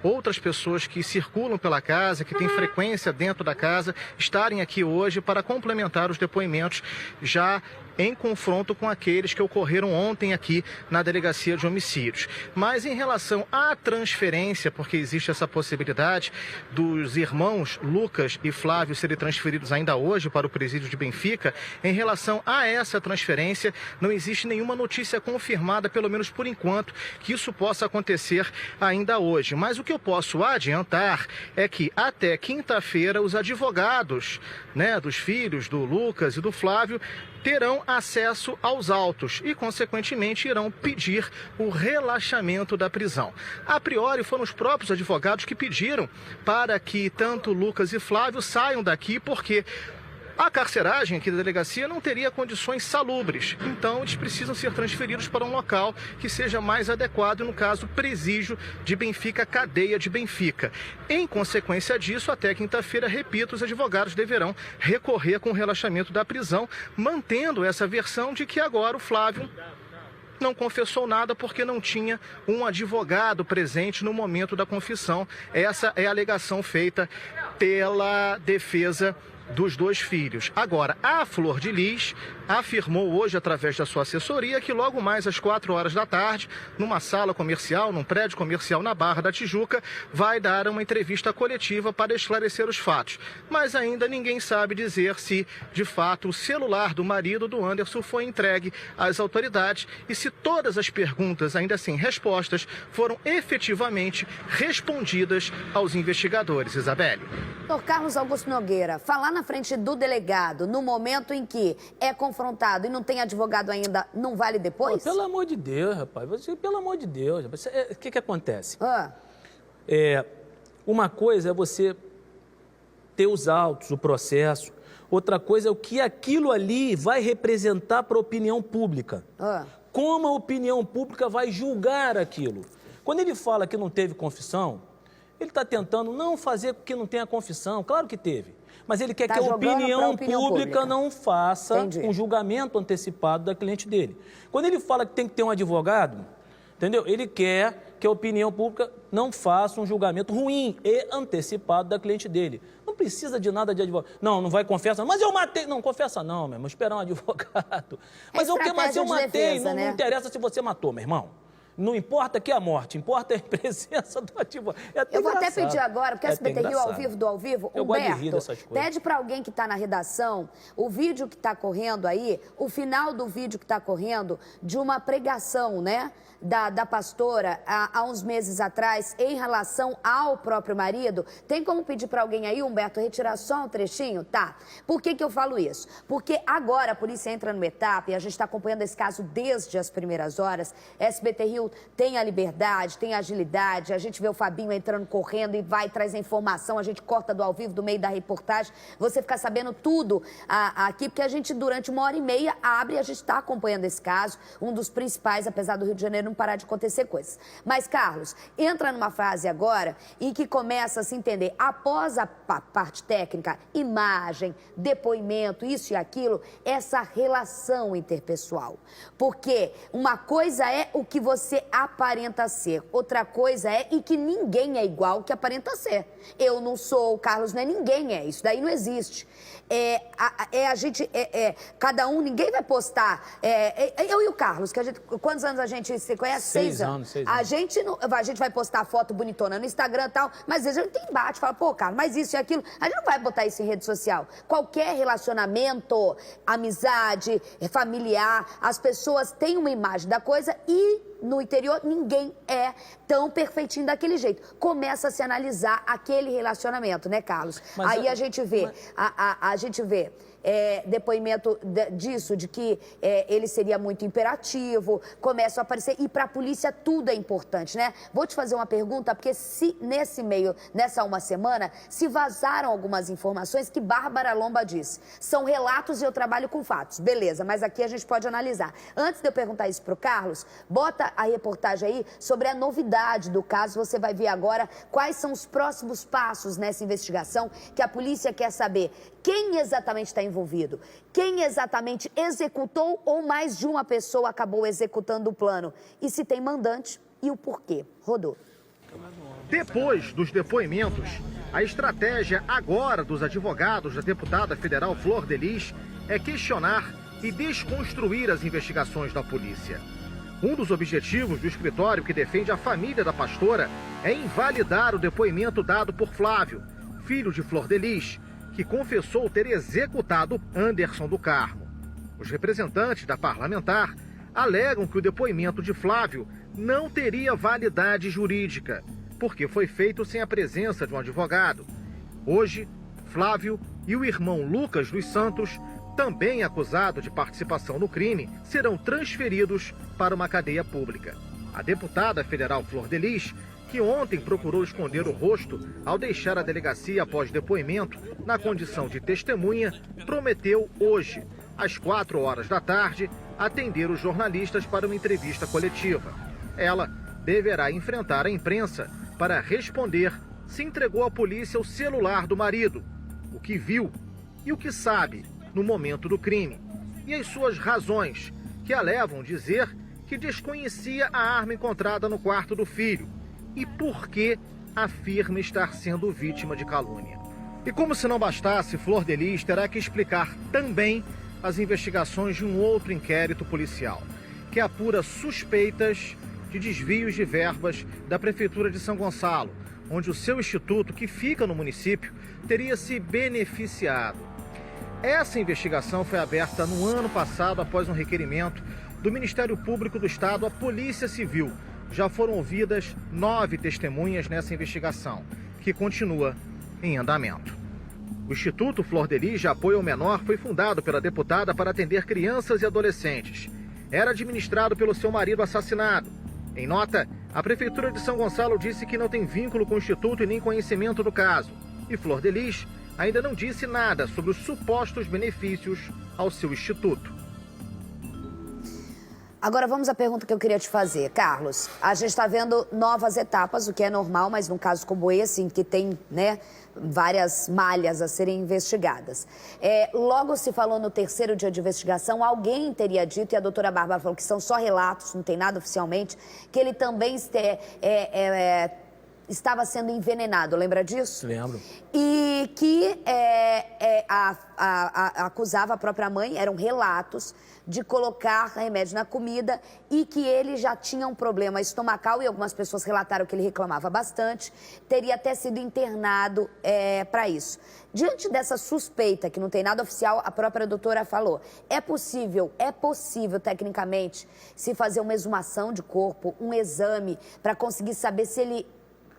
outras pessoas que circulam pela casa, que têm frequência dentro da casa, estarem aqui hoje para complementar os depoimentos já em confronto com aqueles que ocorreram ontem aqui na Delegacia de Homicídios. Mas em relação à transferência, porque existe essa possibilidade dos irmãos Lucas e Flávio serem transferidos ainda hoje para o presídio de Benfica, em relação a essa transferência, não existe nenhuma notícia confirmada, pelo menos por enquanto, que isso possa acontecer ainda hoje. Mas o que eu posso adiantar é que até quinta-feira os advogados, né, dos filhos do Lucas e do Flávio terão acesso aos autos e, consequentemente, irão pedir o relaxamento da prisão. A priori, foram os próprios advogados que pediram para que tanto Lucas e Flávio saiam daqui, porque a carceragem aqui da delegacia não teria condições salubres, então eles precisam ser transferidos para um local que seja mais adequado, no caso, presídio de Benfica, cadeia de Benfica. Em consequência disso, até quinta-feira, repito, os advogados deverão recorrer com o relaxamento da prisão, mantendo essa versão de que agora o Flávio não confessou nada porque não tinha um advogado presente no momento da confissão. Essa é a alegação feita pela defesa dos 2 filhos. Agora, a Flor de Lis afirmou hoje, através da sua assessoria, que logo mais às 4 horas da tarde, numa sala comercial, num prédio comercial na Barra da Tijuca, vai dar uma entrevista coletiva para esclarecer os fatos. Mas ainda ninguém sabe dizer se, de fato, o celular do marido do Anderson foi entregue às autoridades e se todas as perguntas, ainda sem respostas, foram efetivamente respondidas aos investigadores. Isabelle. Doutor Carlos Augusto Nogueira, falar na frente do delegado no momento em que é confrontado e não tem advogado ainda, não vale depois? Pô, pelo amor de Deus, rapaz. Pelo amor de Deus. O que acontece? Uma coisa é você ter os autos, o processo. Outra coisa é o que aquilo ali vai representar para a opinião pública. Como a opinião pública vai julgar aquilo. Quando ele fala que não teve confissão, ele está tentando não fazer com que não tenha confissão. Claro que teve. Mas ele quer que a opinião pública não faça um julgamento antecipado da cliente dele. Quando ele fala que tem que ter um advogado, entendeu? Ele quer que a opinião pública não faça um julgamento ruim e antecipado da cliente dele. Não precisa de nada de advogado. Não vai confessar. Mas eu matei. Não, confessa não, meu irmão. Esperar um advogado. Mas o que? Mas eu matei. Não interessa se você matou, meu irmão. Não importa que a morte, importa a presença do advogado. Eu vou até pedir agora, porque a SBT Rio ao vivo do ao vivo, eu gosto de rir dessas coisas. Pede para alguém que está na redação o vídeo que está correndo aí, o final do vídeo que está correndo de uma pregação, né? Da pastora há uns meses atrás em relação ao próprio marido. Tem como pedir para alguém aí, Humberto, retirar só um trechinho? Tá. Por que eu falo isso? Porque agora a polícia entra numa etapa e a gente está acompanhando esse caso desde as primeiras horas. SBT Rio tem a liberdade, tem a agilidade. A gente vê o Fabinho entrando correndo e vai trazer informação. A gente corta do ao vivo, do meio da reportagem. Você fica sabendo tudo aqui, porque a gente durante 1h30 abre e a gente está acompanhando esse caso. Um dos principais, apesar do Rio de Janeiro não parar de acontecer coisas. Mas, Carlos, entra numa fase agora em que começa a se entender, após a parte técnica, imagem, depoimento, isso e aquilo, essa relação interpessoal. Porque uma coisa é o que você aparenta ser, outra coisa é e que ninguém é igual ao que aparenta ser. Eu não sou, o Carlos não é, ninguém é, isso daí não existe. Cada um, ninguém vai postar. Eu e o Carlos, que quantos anos a gente se conhece? 6 anos. 6 anos. A gente vai postar foto bonitona no Instagram e tal, mas às vezes a gente tem embate, fala, pô, Carlos, mas isso e aquilo. A gente não vai botar isso em rede social. Qualquer relacionamento, amizade, familiar, as pessoas têm uma imagem da coisa e no interior ninguém é tão perfeitinho daquele jeito. Começa a se analisar aquele relacionamento, né, Carlos? Mas aí a gente vê, a gente vê depoimento disso, de que ele seria muito imperativo, começam a aparecer, e para a polícia tudo é importante, né? Vou te fazer uma pergunta, porque se nesse meio, nessa uma semana, se vazaram algumas informações que Bárbara Lomba disse. São relatos e eu trabalho com fatos, beleza, mas aqui a gente pode analisar. Antes de eu perguntar isso pro Carlos, bota a reportagem aí sobre a novidade do caso, você vai ver agora quais são os próximos passos nessa investigação, que a polícia quer saber quem exatamente está envolvido, quem exatamente executou ou mais de uma pessoa acabou executando o plano, e se tem mandante e o porquê. Rodou. Depois dos depoimentos, a estratégia agora dos advogados da deputada federal Flor de Lis é questionar e desconstruir as investigações da polícia. Um dos objetivos do escritório que defende a família da pastora é invalidar o depoimento dado por Flávio, filho de Flor de Lis, que confessou ter executado Anderson do Carmo. Os representantes da parlamentar alegam que o depoimento de Flávio não teria validade jurídica, porque foi feito sem a presença de um advogado. Hoje, Flávio e o irmão Lucas dos Santos, também acusado de participação no crime, serão transferidos para uma cadeia pública. A deputada federal Flor de Lis, que ontem procurou esconder o rosto ao deixar a delegacia após depoimento na condição de testemunha, prometeu hoje, às 4 horas da tarde, atender os jornalistas para uma entrevista coletiva. Ela deverá enfrentar a imprensa para responder se entregou à polícia o celular do marido, o que viu e o que sabe no momento do crime, e as suas razões, que a levam a dizer que desconhecia a arma encontrada no quarto do filho, e por que afirma estar sendo vítima de calúnia. E como se não bastasse, Flor de Lis terá que explicar também as investigações de um outro inquérito policial, que apura suspeitas de desvios de verbas da Prefeitura de São Gonçalo, onde o seu instituto, que fica no município, teria se beneficiado. Essa investigação foi aberta no ano passado após um requerimento do Ministério Público do Estado à Polícia Civil. Já foram ouvidas 9 testemunhas nessa investigação, que continua em andamento. O Instituto Flor de Lis de Apoio ao Menor foi fundado pela deputada para atender crianças e adolescentes. Era administrado pelo seu marido assassinado. Em nota, a Prefeitura de São Gonçalo disse que não tem vínculo com o Instituto e nem conhecimento do caso. E Flor de Lis ainda não disse nada sobre os supostos benefícios ao seu instituto. Agora vamos à pergunta que eu queria te fazer. Carlos, a gente está vendo novas etapas, o que é normal, mas num caso como esse, em que tem, né, várias malhas a serem investigadas. Logo se falou no 3º dia de investigação, alguém teria dito, e a doutora Bárbara falou que são só relatos, não tem nada oficialmente, que ele também estava sendo envenenado, lembra disso? Lembro. E que acusava a própria mãe, eram relatos de colocar remédio na comida e que ele já tinha um problema estomacal, e algumas pessoas relataram que ele reclamava bastante, teria até sido internado para isso. Diante dessa suspeita, que não tem nada oficial, a própria doutora falou, é possível tecnicamente se fazer uma exumação de corpo, um exame, para conseguir saber se ele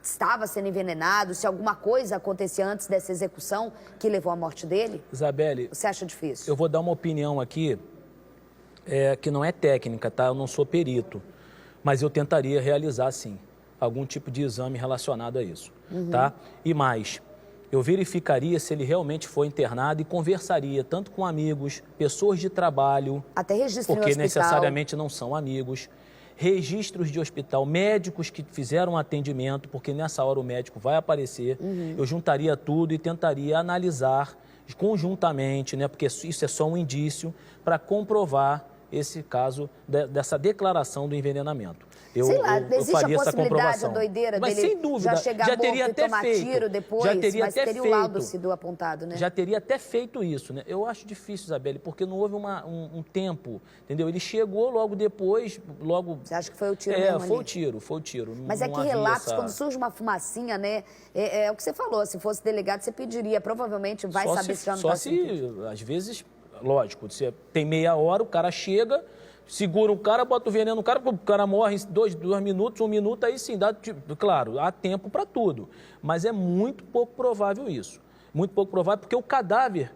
estava sendo envenenado, se alguma coisa acontecia antes dessa execução que levou à morte dele? Isabelle, você acha difícil? Eu vou dar uma opinião aqui que não é técnica, tá? Eu não sou perito, mas eu tentaria realizar, sim, algum tipo de exame relacionado a isso, tá? E mais, eu verificaria se ele realmente foi internado e conversaria tanto com amigos, pessoas de trabalho, até registro porque no hospital, necessariamente não são amigos, registros de hospital, médicos que fizeram atendimento, porque nessa hora o médico vai aparecer, eu juntaria tudo e tentaria analisar conjuntamente, né, porque isso é só um indício, para comprovar esse caso dessa declaração do envenenamento. Sei lá, existe faria a essa possibilidade, comprovação. a doideira Mas, dele sem dúvida, já chegar já morto teria e até tomar feito, tiro depois, já teria mas até teria feito, o laudo sido apontado, né? Já teria até feito isso, né? Eu acho difícil, Isabelle, porque não houve um tempo, entendeu? Ele chegou logo depois, logo... Você acha que foi o tiro mesmo foi ali? Foi o tiro. Mas não é que relatos, essa... quando surge uma fumacinha, né? É o que você falou, se fosse delegado, você pediria, provavelmente vai só saber se já não Só está se, às vezes, lógico, você tem meia hora, o cara chega... Segura o cara, bota o veneno no cara, o cara morre em 2 minutos, 1 minuto, aí sim, claro, há tempo para tudo. Mas é muito pouco provável isso. Muito pouco provável, porque o cadáver,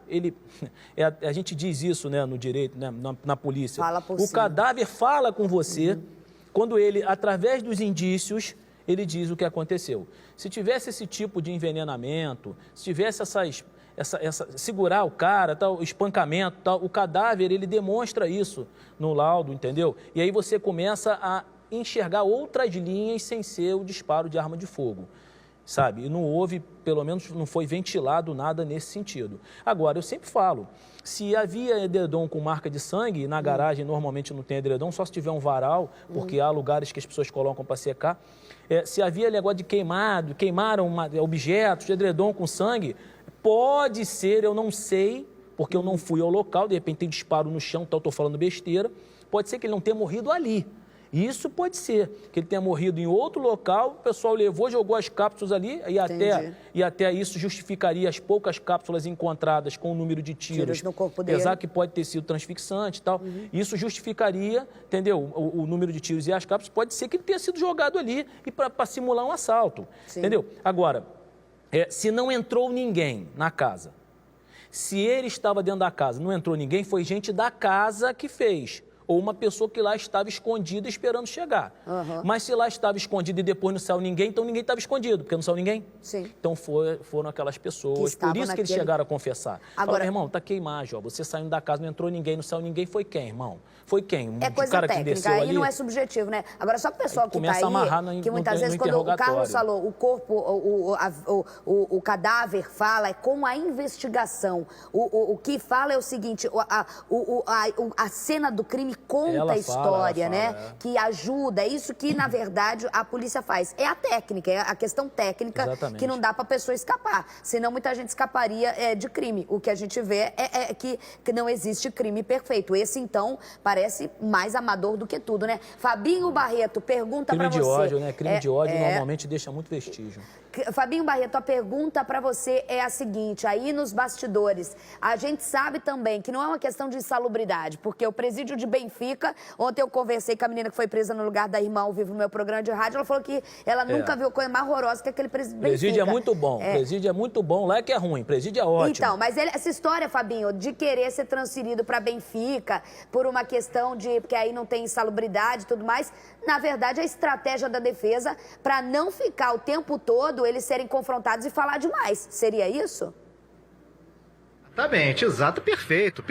a gente diz isso, né, no direito, né, na polícia. Fala por o cima. cadáver fala com você, quando ele, através dos indícios, ele diz o que aconteceu. Se tivesse esse tipo de envenenamento, se tivesse segurar o cara, tal, espancamento, tal, o cadáver, ele demonstra isso no laudo, entendeu? E aí você começa a enxergar outras linhas sem ser o disparo de arma de fogo, sabe? E não houve, pelo menos não foi ventilado nada nesse sentido. Agora, eu sempre falo, se havia edredom com marca de sangue, na garagem normalmente não tem edredom, só se tiver um varal, porque há lugares que as pessoas colocam para secar. Se havia negócio de queimaram objetos de edredom com sangue, pode ser, eu não sei, porque eu não fui ao local, de repente tem disparo no chão, estou falando besteira, pode ser que ele não tenha morrido ali. Isso pode ser, que ele tenha morrido em outro local, o pessoal levou, jogou as cápsulas ali, e até isso justificaria as poucas cápsulas encontradas com o número de tiros no corpo dele. Apesar que pode ter sido transfixante e tal. Isso justificaria, entendeu? O número de tiros e as cápsulas, pode ser que ele tenha sido jogado ali e para simular um assalto, entendeu? Agora, se não entrou ninguém na casa, se ele estava dentro da casa, não entrou ninguém, foi gente da casa que fez. Ou uma pessoa que lá estava escondida esperando chegar. Mas se lá estava escondido e depois não saiu ninguém, então ninguém estava escondido, porque não saiu ninguém. Sim. Então foram aquelas pessoas, por isso que eles chegaram a confessar. Agora, fala, irmão, tá queimado, ó, você saindo da casa, não entrou ninguém, não saiu ninguém, foi quem, irmão? Foi quem? É coisa cara técnica, que desceu aí ali? não é subjetivo, né? Agora, só que o pessoal que está aí, que muitas vezes quando o Carlos falou, o corpo, o cadáver fala, é com a investigação. O que fala é o seguinte, a cena do crime ele conta Ela a história, fala, né? Que ajuda, é isso que, na verdade, a polícia faz. É a técnica, é a questão técnica. Exatamente. Que não dá pra pessoa escapar. Senão muita gente escaparia de crime. O que a gente vê é que não existe crime perfeito. Esse, então, parece mais amador do que tudo, né? Fabinho Barreto, pergunta pra você. Crime de ódio, né? Crime de ódio normalmente deixa muito vestígio. Fabinho Barreto, a pergunta pra você é a seguinte, aí nos bastidores, a gente sabe também que não é uma questão de insalubridade, porque o presídio de Benfica, ontem eu conversei com a menina que foi presa no lugar da irmã ao vivo no meu programa de rádio, ela falou que ela nunca viu coisa mais horrorosa que aquele presídio de Benfica. Presídio é muito bom, presídio é muito bom, lá é que é ruim, presídio é ótimo. Então, mas essa história, Fabinho, de querer ser transferido pra Benfica por uma questão de, porque aí não tem insalubridade e tudo mais, na verdade a estratégia da defesa pra não ficar o tempo todo eles serem confrontados e falar demais. Seria isso? Exatamente, exato, perfeito,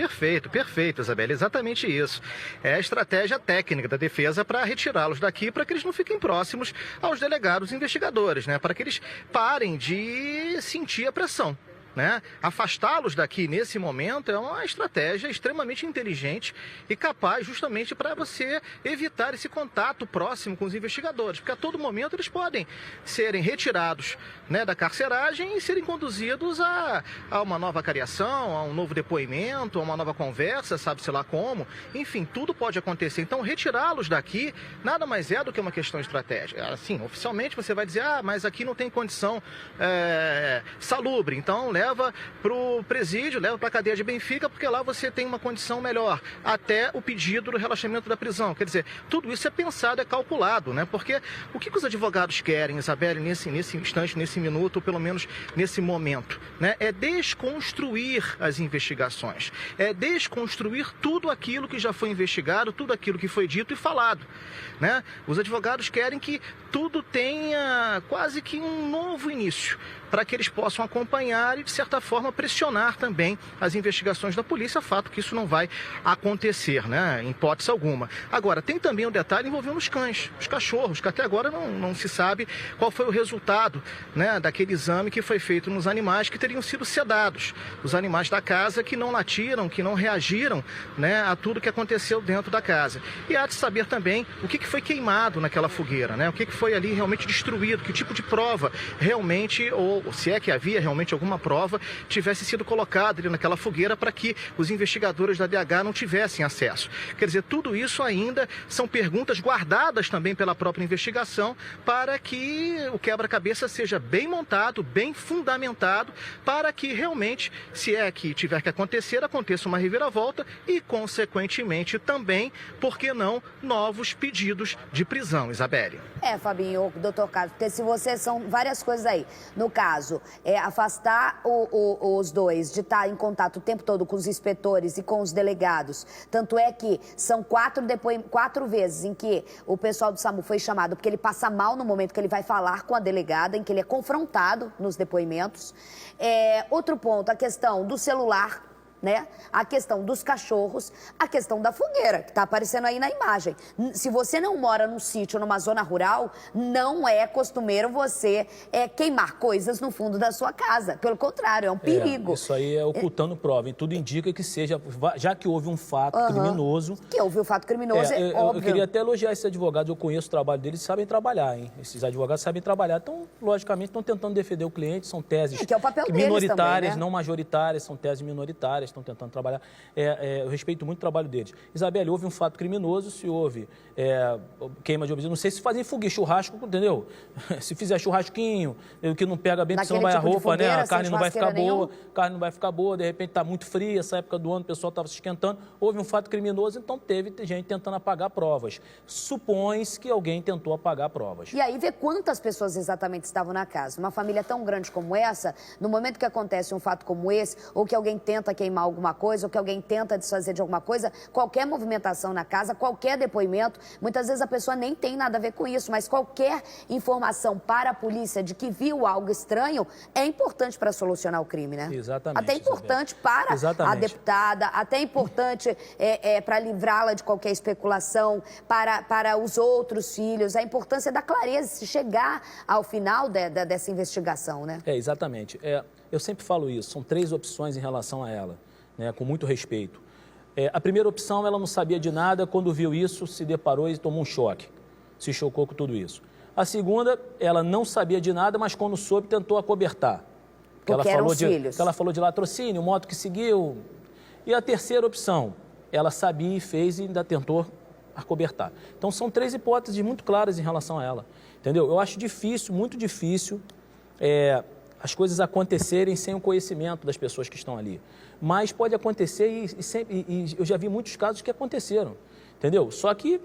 Isabela, exatamente isso. É a estratégia técnica da defesa para retirá-los daqui, para que eles não fiquem próximos aos delegados investigadores, né? Para que eles parem de sentir a pressão. Né? Afastá-los daqui nesse momento é uma estratégia extremamente inteligente e capaz justamente para você evitar esse contato próximo com os investigadores, porque a todo momento eles podem serem retirados, né, da carceragem e serem conduzidos a uma nova cariação, a um novo depoimento, a uma nova conversa, sabe-se lá como, enfim, tudo pode acontecer. Então, retirá-los daqui nada mais é do que uma questão de estratégia. Assim, oficialmente você vai dizer, mas aqui não tem condição salubre, então leva para o presídio, leva para a cadeia de Benfica, porque lá você tem uma condição melhor, até o pedido do relaxamento da prisão. Quer dizer, tudo isso é pensado, é calculado, né? Porque o que os advogados querem, Isabelle, nesse instante, nesse minuto, ou pelo menos nesse momento, né? É desconstruir as investigações, é desconstruir tudo aquilo que já foi investigado, tudo aquilo que foi dito e falado, né? Os advogados querem que tudo tenha quase que um novo início, para que eles possam acompanhar e, de certa forma, pressionar também as investigações da polícia, fato que isso não vai acontecer, né, em hipótese alguma. Agora, tem também um detalhe envolvendo os cães, os cachorros, que até agora não se sabe qual foi o resultado, né, daquele exame que foi feito nos animais que teriam sido sedados, os animais da casa que não latiram, que não reagiram, né, a tudo que aconteceu dentro da casa. E há de saber também o que foi queimado naquela fogueira, né, o que foi ali realmente destruído, que tipo de prova realmente, ou se é que havia realmente alguma prova, tivesse sido colocada ali naquela fogueira para que os investigadores da DH não tivessem acesso. Quer dizer, tudo isso ainda são perguntas guardadas também pela própria investigação para que o quebra-cabeça seja bem montado, bem fundamentado, para que realmente, se é que tiver que acontecer, aconteça uma reviravolta e, consequentemente, também, por que não, novos pedidos de prisão, Isabelle. Fabinho, doutor Carlos, porque se você, são várias coisas aí. No caso, afastar os dois de estar em contato o tempo todo com os inspetores e com os delegados. Tanto é que são 4 vezes em que o pessoal do SAMU foi chamado, porque ele passa mal no momento que ele vai falar com a delegada, em que ele é confrontado nos depoimentos. Outro ponto, a questão do celular, né? A questão dos cachorros, a questão da fogueira, que está aparecendo aí na imagem. Se você não mora num sítio, numa zona rural, não é costumeiro você queimar coisas no fundo da sua casa. Pelo contrário, é um perigo. Isso aí é ocultando prova. E tudo indica que seja, já que houve um fato criminoso... Que houve um fato criminoso, é óbvio. Eu queria até elogiar esses advogados, eu conheço o trabalho deles, sabem trabalhar, hein? Esses advogados sabem trabalhar. Então, logicamente, estão tentando defender o cliente, são teses que é o papel minoritárias, também, né? não majoritárias, são teses minoritárias, estão tentando trabalhar. Eu respeito muito o trabalho deles. Isabelle, houve um fato criminoso, se houve queima de objetos, não sei se fazem fogueira, churrasco, entendeu? Se fizer churrasquinho, que não pega bem, porque senão vai a roupa, fogueira, né? A carne não vai ficar boa, carne não vai ficar boa, de repente está muito fria, essa época do ano o pessoal estava se esquentando, houve um fato criminoso, então teve gente tentando apagar provas. Supõe-se que alguém tentou apagar provas. E aí vê quantas pessoas exatamente estavam na casa. Uma família tão grande como essa, no momento que acontece um fato como esse, ou que alguém tenta queimar alguma coisa, ou que alguém tenta desfazer de alguma coisa, qualquer movimentação na casa, qualquer depoimento, muitas vezes a pessoa nem tem nada a ver com isso, mas qualquer informação para a polícia de que viu algo estranho é importante para solucionar o crime, né? Exatamente. Até importante para a deputada, até importante para livrá-la de qualquer especulação, para os outros filhos, a importância da clareza, se chegar ao final dessa investigação, né? Exatamente. Eu sempre falo isso, são 3 opções em relação a ela. Né, com muito respeito. A primeira opção, ela não sabia de nada, quando viu isso, se deparou e tomou um choque, se chocou com tudo isso. A segunda, ela não sabia de nada, mas quando soube, tentou acobertar. Porque eram os filhos. Ela falou de latrocínio, moto que seguiu. E a terceira opção, ela sabia e fez e ainda tentou acobertar. Então, são 3 hipóteses muito claras em relação a ela, entendeu? Eu acho difícil, muito difícil, as coisas acontecerem sem o conhecimento das pessoas que estão ali. Mas pode acontecer e eu já vi muitos casos que aconteceram, entendeu? Só que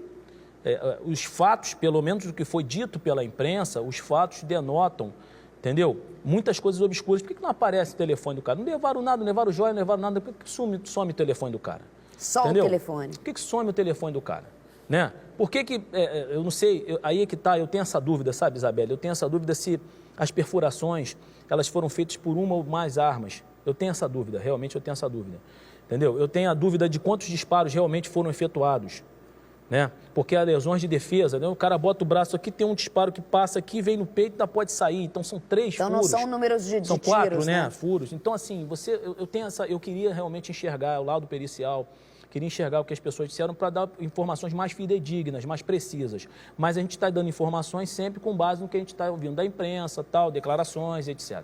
os fatos, pelo menos o que foi dito pela imprensa, os fatos denotam, entendeu? Muitas coisas obscuras. Por que não aparece o telefone do cara? Não levaram nada, não levaram joia, não levaram nada. Por que some o telefone do cara? Só entendeu? O telefone. Por que some o telefone do cara? Né? Por que eu não sei, aí é que tá, eu tenho essa dúvida, sabe, Isabela? Eu tenho essa dúvida se as perfurações, elas foram feitas por uma ou mais armas. Eu tenho essa dúvida, realmente eu tenho essa dúvida. Entendeu? Eu tenho a dúvida de quantos disparos realmente foram efetuados. Né? Porque há lesões de defesa, né? O cara bota o braço aqui, tem um disparo que passa aqui, vem no peito e ainda pode sair. Então são 3 furos. Então não são números de são tiros, 4, né? Furos. Então assim, eu queria realmente enxergar o lado pericial, queria enxergar o que as pessoas disseram para dar informações mais fidedignas, mais precisas. Mas a gente está dando informações sempre com base no que a gente está ouvindo da imprensa, tal, declarações, etc.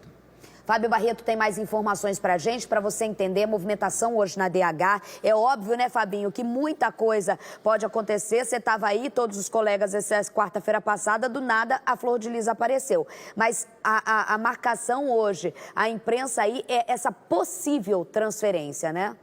Fábio Barreto tem mais informações pra gente, para você entender a movimentação hoje na DH. É óbvio, né, Fabinho, que muita coisa pode acontecer. Você estava aí, todos os colegas, essa quarta-feira passada, do nada a Flor de Lis apareceu. Mas a marcação hoje, a imprensa aí, é essa possível transferência, né?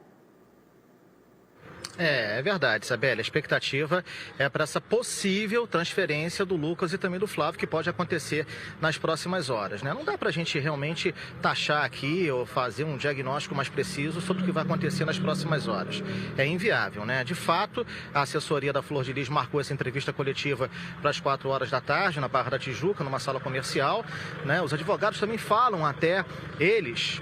É verdade, Isabela. A expectativa é para essa possível transferência do Lucas e também do Flávio, que pode acontecer nas próximas horas, né? Não dá para a gente realmente taxar aqui ou fazer um diagnóstico mais preciso sobre o que vai acontecer nas próximas horas. É inviável, né? De fato, a assessoria da Flor de Lis marcou essa entrevista coletiva para as 4 horas da tarde, na Barra da Tijuca, numa sala comercial, né? Os advogados também falam até,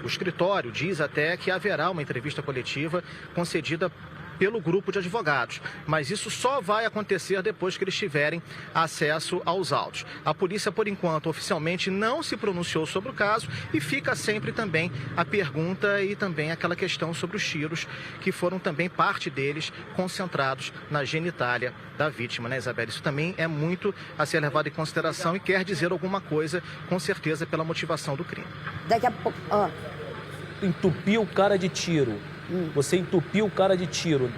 o escritório diz até que haverá uma entrevista coletiva concedida pelo grupo de advogados, mas isso só vai acontecer depois que eles tiverem acesso aos autos. A polícia, por enquanto, oficialmente não se pronunciou sobre o caso e fica sempre também a pergunta e também aquela questão sobre os tiros, que foram também parte deles concentrados na genitália da vítima, né, Isabela? Isso também é muito a ser levado em consideração e quer dizer alguma coisa, com certeza, pela motivação do crime. Daqui a pouco... Entupiu o cara de tiro. Você entupiu o cara de tiro,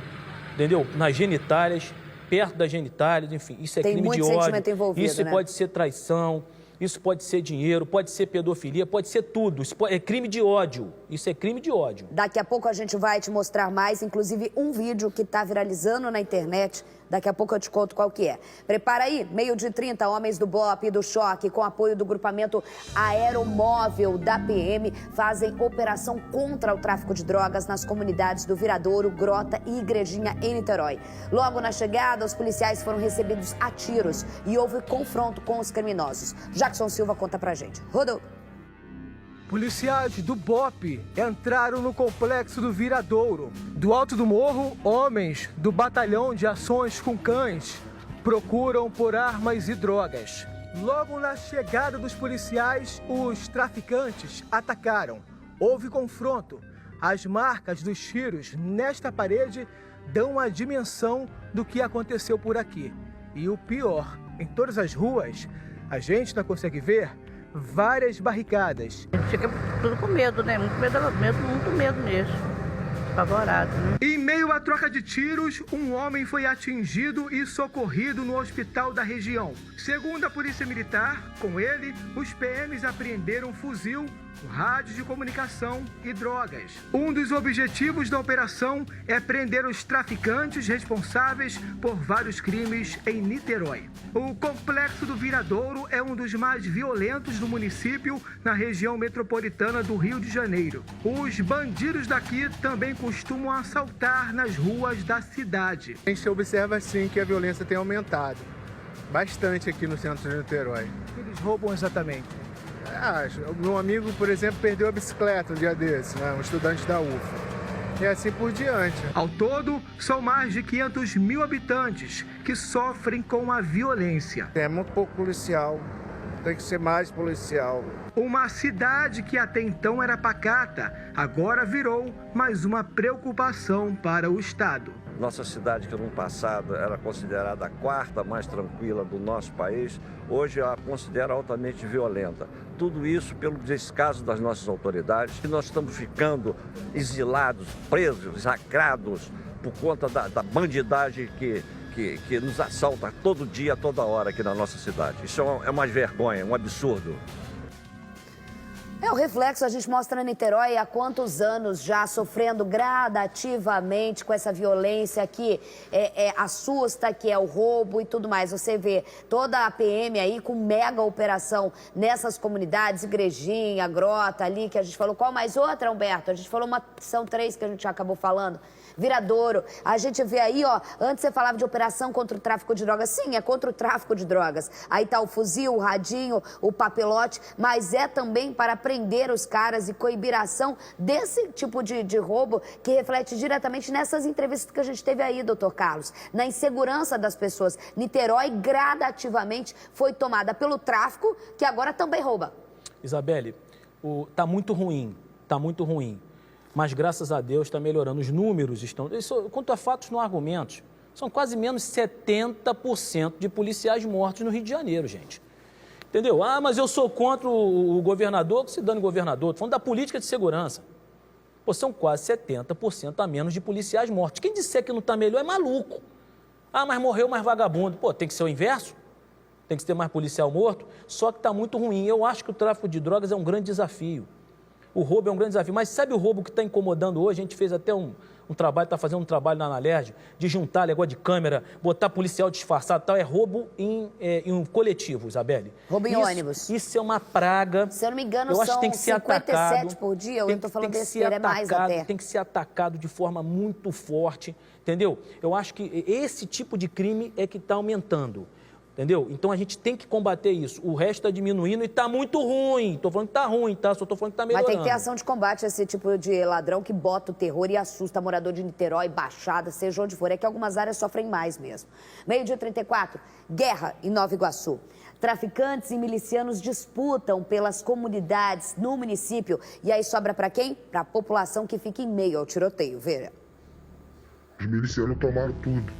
entendeu? Nas genitálias, perto das genitálias, enfim, isso é crime de ódio. Isso pode ser traição, isso pode ser dinheiro, pode ser pedofilia, pode ser tudo. Isso é crime de ódio. Isso é crime de ódio. Daqui a pouco a gente vai te mostrar mais, inclusive um vídeo que está viralizando na internet. Daqui a pouco eu te conto qual que é. Prepara aí, 12h30, homens do BOP e do Choque, com apoio do grupamento aeromóvel da PM, fazem operação contra o tráfico de drogas nas comunidades do Viradouro, Grota e Igrejinha, em Niterói. Logo na chegada, os policiais foram recebidos a tiros e houve confronto com os criminosos. Jackson Silva conta pra gente. Rodou. Policiais do BOP entraram no complexo do Viradouro. Do alto do morro, homens do Batalhão de Ações com Cães procuram por armas e drogas. Logo na chegada dos policiais, os traficantes atacaram. Houve confronto. As marcas dos tiros nesta parede dão a dimensão do que aconteceu por aqui. E o pior, em todas as ruas, a gente não consegue ver várias barricadas. Fica tudo com medo, né? Muito medo mesmo. Apavorado, né? Em meio à troca de tiros, um homem foi atingido e socorrido no hospital da região. Segundo a Polícia Militar, com ele, os PMs apreenderam um fuzil, um rádio de comunicação e drogas. Um dos objetivos da operação é prender os traficantes responsáveis por vários crimes em Niterói. O complexo do Viradouro é um dos mais violentos do município, na região metropolitana do Rio de Janeiro. Os bandidos daqui também costumam assaltar nas ruas da cidade. A gente observa sim que a violência tem aumentado bastante aqui no centro de Niterói. O que eles roubam exatamente? Meu amigo, por exemplo, perdeu a bicicleta um dia desse, né? Um estudante da UFA. E assim por diante. Ao todo, são mais de 500 mil habitantes que sofrem com a violência. É muito pouco policial, tem que ser mais policial. Uma cidade que até então era pacata, agora virou mais uma preocupação para o Estado. Nossa cidade, que no passado era considerada a quarta mais tranquila do nosso país, hoje a considera altamente violenta. Tudo isso pelo descaso das nossas autoridades, e nós estamos ficando exilados, presos, lacrados, por conta da bandidagem que nos assalta todo dia, toda hora aqui na nossa cidade. Isso é uma vergonha, um absurdo. É o reflexo, a gente mostra Niterói há quantos anos já sofrendo gradativamente com essa violência que assusta, que é o roubo e tudo mais. Você vê toda a PM aí com mega operação nessas comunidades, Igrejinha, Grota ali, que a gente falou. Qual mais outra, Humberto? A gente falou são 3 que a gente já acabou falando. Viradouro, a gente vê aí, ó, antes você falava de operação contra o tráfico de drogas. Sim, é contra o tráfico de drogas. Aí tá o fuzil, o radinho, o papelote, mas é também para prender os caras e coibir a ação desse tipo de roubo que reflete diretamente nessas entrevistas que a gente teve aí, doutor Carlos, na insegurança das pessoas. Niterói gradativamente foi tomada pelo tráfico, que agora também rouba. Isabelle, tá muito ruim, mas graças a Deus está melhorando. Os números estão... Quanto a fatos, não há argumentos. São quase menos 70% de policiais mortos no Rio de Janeiro, gente. Entendeu? Ah, mas eu sou contra o governador, que se dane governador. Estou falando da política de segurança. Pô, são quase 70% a menos de policiais mortos. Quem disser que não está melhor é maluco. Ah, mas morreu mais vagabundo. Pô, tem que ser o inverso? Tem que ter mais policial morto? Só que está muito ruim. Eu acho que o tráfico de drogas é um grande desafio. O roubo é um grande desafio, mas sabe o roubo que está incomodando hoje? A gente fez até um trabalho, está fazendo um trabalho na Analerj, de juntar negócio de câmera, botar policial disfarçado e tal. É roubo em um coletivo, Isabelle. Roubo em ônibus. Isso é uma praga. Se eu não me engano, eu acho são que tem que ser 57 atacado, por dia, eu estou falando besteira, é mais até. Tem que ser atacado de forma muito forte, entendeu? Eu acho que esse tipo de crime é que está aumentando. Entendeu? Então a gente tem que combater isso. O resto está diminuindo e está muito ruim. Estou falando que está ruim, tá? Só estou falando que está melhorando. Mas tem que ter ação de combate a esse tipo de ladrão que bota o terror e assusta morador de Niterói, Baixada, seja onde for. É que algumas áreas sofrem mais mesmo. 12h34, guerra em Nova Iguaçu. Traficantes e milicianos disputam pelas comunidades no município. E aí sobra para quem? Para a população que fica em meio ao tiroteio. Veja. Os milicianos tomaram tudo.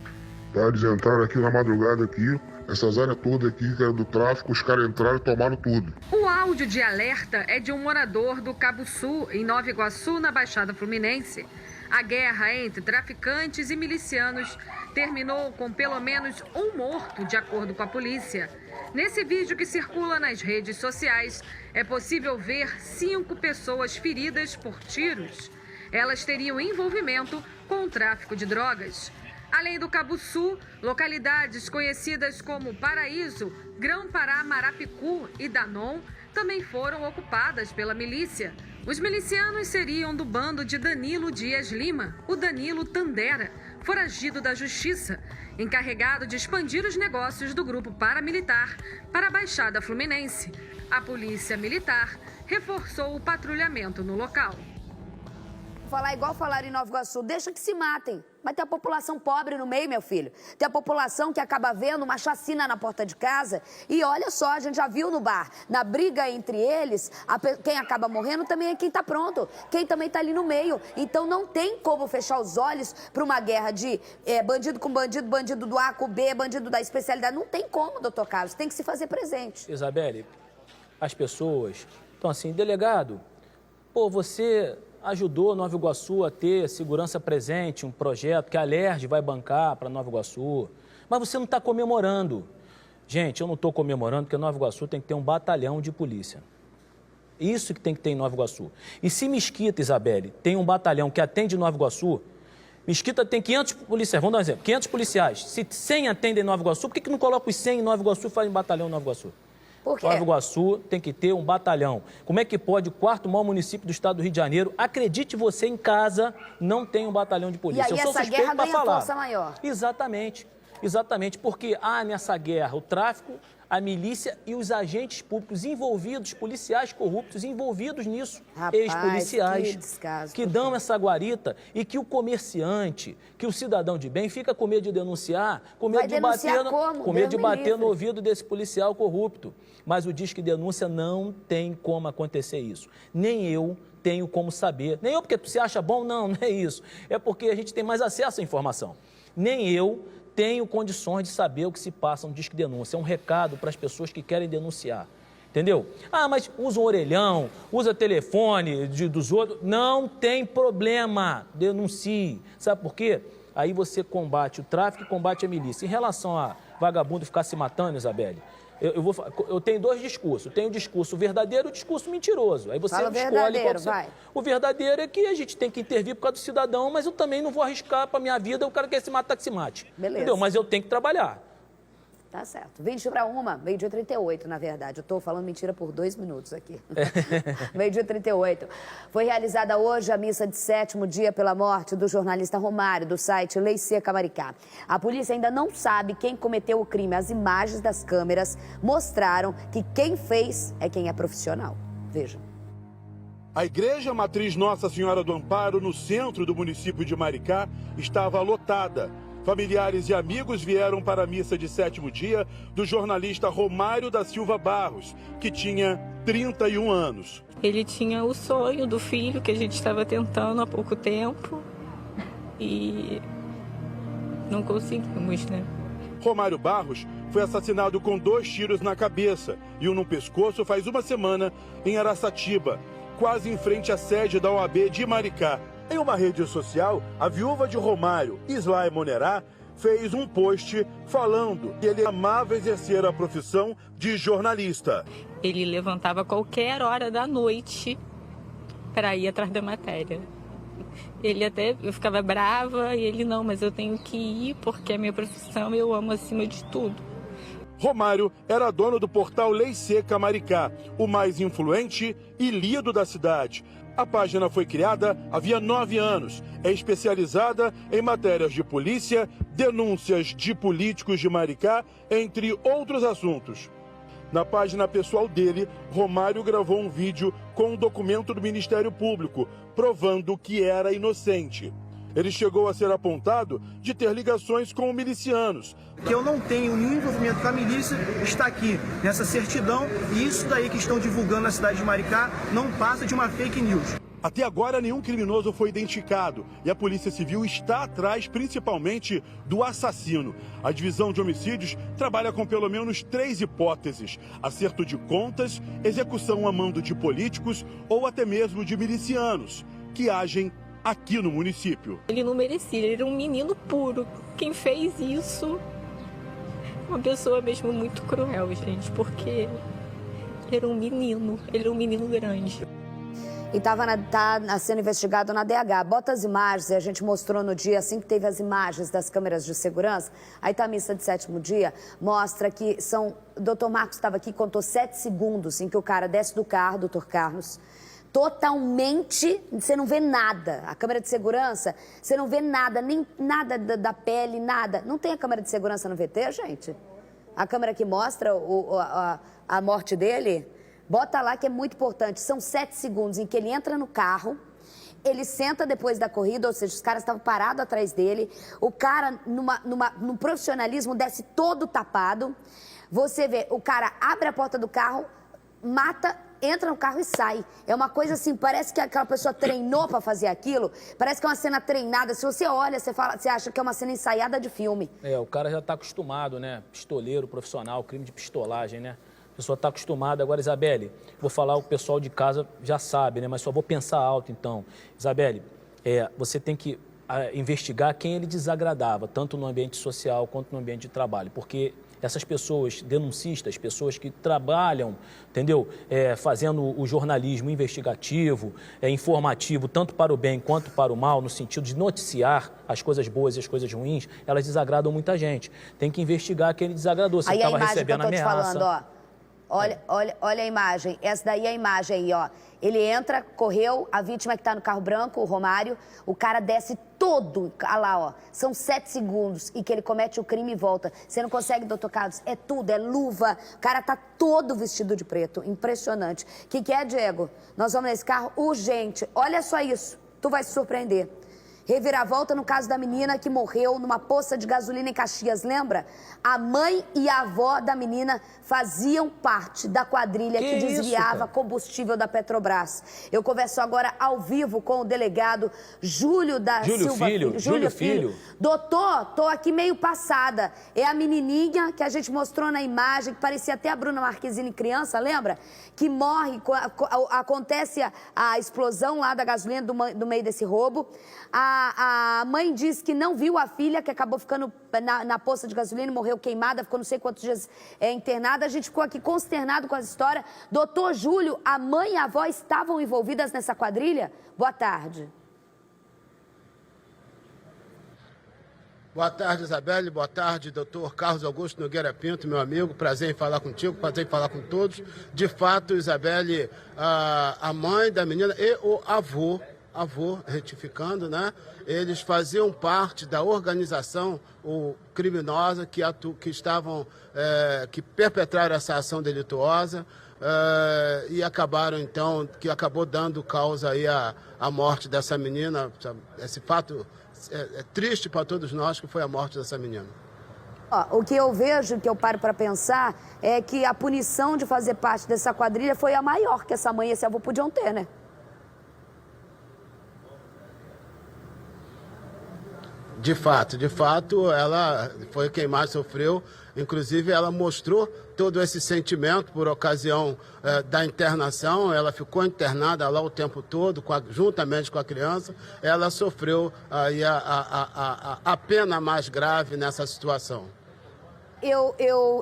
Tá? Eles entraram aqui na madrugada aqui. Essas áreas todas aqui, que era do tráfico, os caras entraram e tomaram tudo. O áudio de alerta é de um morador do Cabo Sul, em Nova Iguaçu, na Baixada Fluminense. A guerra entre traficantes e milicianos terminou com pelo menos um morto, de acordo com a polícia. Nesse vídeo que circula nas redes sociais, é possível ver 5 pessoas feridas por tiros. Elas teriam envolvimento com o tráfico de drogas. Além do Cabo Sul, localidades conhecidas como Paraíso, Grão-Pará, Marapicu e Danon também foram ocupadas pela milícia. Os milicianos seriam do bando de Danilo Dias Lima, o Danilo Tandera, foragido da Justiça, encarregado de expandir os negócios do grupo paramilitar para a Baixada Fluminense. A Polícia Militar reforçou o patrulhamento no local. Falar igual falaram em Nova Iguaçu, deixa que se matem. Mas tem a população pobre no meio, meu filho. Tem a população que acaba vendo uma chacina na porta de casa. E olha só, a gente já viu no bar, na briga entre eles, quem acaba morrendo também é quem tá pronto. Quem também tá ali no meio. Então não tem como fechar os olhos para uma guerra de bandido com bandido, bandido do A com o B, bandido da especialidade. Não tem como, doutor Carlos. Tem que se fazer presente. Isabelle, as pessoas estão assim, delegado, pô, você ajudou Nova Iguaçu a ter segurança presente, um projeto que a Alerj vai bancar para Nova Iguaçu, mas você não está comemorando. Gente, eu não estou comemorando porque Nova Iguaçu tem que ter um batalhão de polícia. Isso que tem que ter em Nova Iguaçu. E se Mesquita, Isabelle, tem um batalhão que atende Nova Iguaçu, Mesquita tem 500 policiais, vamos dar um exemplo, 500 policiais. Se 100 atendem em Nova Iguaçu, por que não coloca os 100 em Nova Iguaçu e faz um batalhão em Nova Iguaçu? Por quê? Nova Iguaçu tem que ter um batalhão. Como é que pode o 4º maior município do estado do Rio de Janeiro, acredite você, em casa, não tem um batalhão de polícia? E aí eu sou essa suspeito guerra para ganha falar. força maior. Exatamente, exatamente, porque nessa guerra o tráfico, a milícia e os agentes públicos envolvidos, policiais corruptos envolvidos nisso, Rapaz, ex-policiais, que dão essa guarita e que o comerciante, que o cidadão de bem fica com medo de denunciar, com medo de bater no ouvido desse policial corrupto. Mas o Disque Denúncia não tem como acontecer isso. Nem eu tenho como saber. Nem eu, porque você acha bom? Não, não é isso. É porque a gente tem mais acesso à informação. Nem eu tenho condições de saber o que se passa no Disque Denúncia. É um recado para as pessoas que querem denunciar. Entendeu? Ah, mas usa um orelhão, usa telefone dos outros. Não tem problema. Denuncie. Sabe por quê? Aí você combate o tráfico e combate a milícia. Em relação a vagabundo ficar se matando, Isabelle, eu tenho dois discursos. Tem o discurso verdadeiro e o discurso mentiroso. Aí você escolhe qual você... O verdadeiro é que a gente tem que intervir por causa do cidadão, mas eu também não vou arriscar para minha vida, o cara quer se matar, que se mate. Beleza. Entendeu? Mas eu tenho que trabalhar. Tá certo. 20 para 1, meio-dia 38, na verdade. Eu estou falando mentira por 2 minutos aqui. Meio-dia 38. Foi realizada hoje a missa de 7º dia pela morte do jornalista Romário, do site Lei Seca Maricá. A polícia ainda não sabe quem cometeu o crime. As imagens das câmeras mostraram que quem fez é quem é profissional. Veja. A Igreja Matriz Nossa Senhora do Amparo, no centro do município de Maricá, estava lotada. Familiares e amigos vieram para a missa de 7º dia do jornalista Romário da Silva Barros, que tinha 31 anos. Ele tinha o sonho do filho que a gente estava tentando há pouco tempo e não conseguimos, né? Romário Barros foi assassinado com 2 tiros na cabeça e um no pescoço faz uma semana em Araçatiba, quase em frente à sede da OAB de Maricá. Em uma rede social, a viúva de Romário, Islay Monerá, fez um post falando que ele amava exercer a profissão de jornalista. Ele levantava qualquer hora da noite para ir atrás da matéria. Eu ficava brava e ele, não, mas eu tenho que ir porque é minha profissão e eu amo acima de tudo. Romário era dono do portal Lei Seca Maricá, o mais influente e lido da cidade. A página foi criada havia 9 anos. É especializada em matérias de polícia, denúncias de políticos de Maricá, entre outros assuntos. Na página pessoal dele, Romário gravou um vídeo com um documento do Ministério Público, provando que era inocente. Ele chegou a ser apontado de ter ligações com milicianos. Que eu não tenho nenhum envolvimento com a milícia, está aqui nessa certidão, e isso daí que estão divulgando na cidade de Maricá não passa de uma fake news. Até agora, nenhum criminoso foi identificado e a Polícia Civil está atrás, principalmente, do assassino. A Divisão de Homicídios trabalha com pelo menos 3 hipóteses: acerto de contas, execução a mando de políticos ou até mesmo de milicianos, que agem aqui no município. Ele não merecia, ele era um menino puro. Quem fez isso, uma pessoa mesmo muito cruel, gente, porque ele era um menino grande. E tá sendo investigado na DH. Bota as imagens, a gente mostrou no dia, assim que teve as imagens das câmeras de segurança. Aí tá a missa de 7º dia, mostra que são... O doutor Marcos estava aqui, contou 7 segundos em que o cara desce do carro, doutor Carlos, totalmente, você não vê nada. A câmera de segurança, você não vê nada, nem nada da pele, nada. Não tem a câmera de segurança no VT, gente? A câmera que mostra a morte dele? Bota lá que é muito importante. São 7 segundos em que ele entra no carro, ele senta depois da corrida, ou seja, os caras estavam parados atrás dele, o cara, no profissionalismo, desce todo tapado. Você vê, o cara abre a porta do carro, mata, entra no carro e sai. É uma coisa assim, parece que aquela pessoa treinou para fazer aquilo, parece que é uma cena treinada. Se você olha, você acha que é uma cena ensaiada de filme. O cara já tá acostumado, né? Pistoleiro, profissional, crime de pistolagem, né? A pessoa está acostumada. Agora, Isabelle, vou falar, o pessoal de casa já sabe, né? Mas só vou pensar alto, então. Isabelle, você tem que investigar quem ele desagradava, tanto no ambiente social quanto no ambiente de trabalho, porque essas pessoas denuncistas, pessoas que trabalham, entendeu? Fazendo o jornalismo investigativo, informativo, tanto para o bem quanto para o mal, no sentido de noticiar as coisas boas e as coisas ruins, elas desagradam muita gente. Tem que investigar quem ele desagradou, se ele estava recebendo ameaça. Aí a imagem que eu tô te falando, ó. Olha a imagem, essa daí é a imagem aí, ó. Ele entra, correu, a vítima que tá no carro branco, o Romário, o cara desce todo, olha lá, ó, são 7 segundos e que ele comete o crime e volta. Você não consegue, doutor Carlos? É tudo, é luva. O cara tá todo vestido de preto. Impressionante. O que é, Diego? Nós vamos nesse carro urgente. Olha só isso. Tu vai se surpreender. Reviravolta no caso da menina que morreu numa poça de gasolina em Caxias, lembra? A mãe e a avó da menina faziam parte da quadrilha que desviava combustível da Petrobras. Eu converso agora ao vivo com o delegado Júlio da Silva Filho. Júlio Filho. Doutor, tô aqui meio passada. É a menininha que a gente mostrou na imagem, que parecia até a Bruna Marquezine criança, lembra? Que morre, acontece a explosão lá da gasolina do meio desse roubo. A mãe diz que não viu a filha, que acabou ficando na poça de gasolina e morreu queimada, ficou não sei quantos dias internada. A gente ficou aqui consternado com essa história. Doutor Júlio, a mãe e a avó estavam envolvidas nessa quadrilha? Boa tarde. Boa tarde, Isabelle. Boa tarde, doutor Carlos Augusto Nogueira Pinto, meu amigo. Prazer em falar contigo, prazer em falar com todos. De fato, Isabelle, a mãe da menina e o avô, retificando, né? Eles faziam parte da organização criminosa que perpetraram essa ação delituosa e acabaram, então, que acabou dando causa aí à morte dessa menina. Esse fato é triste para todos nós, que foi a morte dessa menina. O que eu vejo, que eu paro para pensar, é que a punição de fazer parte dessa quadrilha foi a maior que essa mãe e esse avô podiam ter, né? De fato, ela foi quem mais sofreu. Inclusive, ela mostrou todo esse sentimento por ocasião da internação. Ela ficou internada lá o tempo todo, juntamente com a criança. Ela sofreu aí a pena mais grave nessa situação.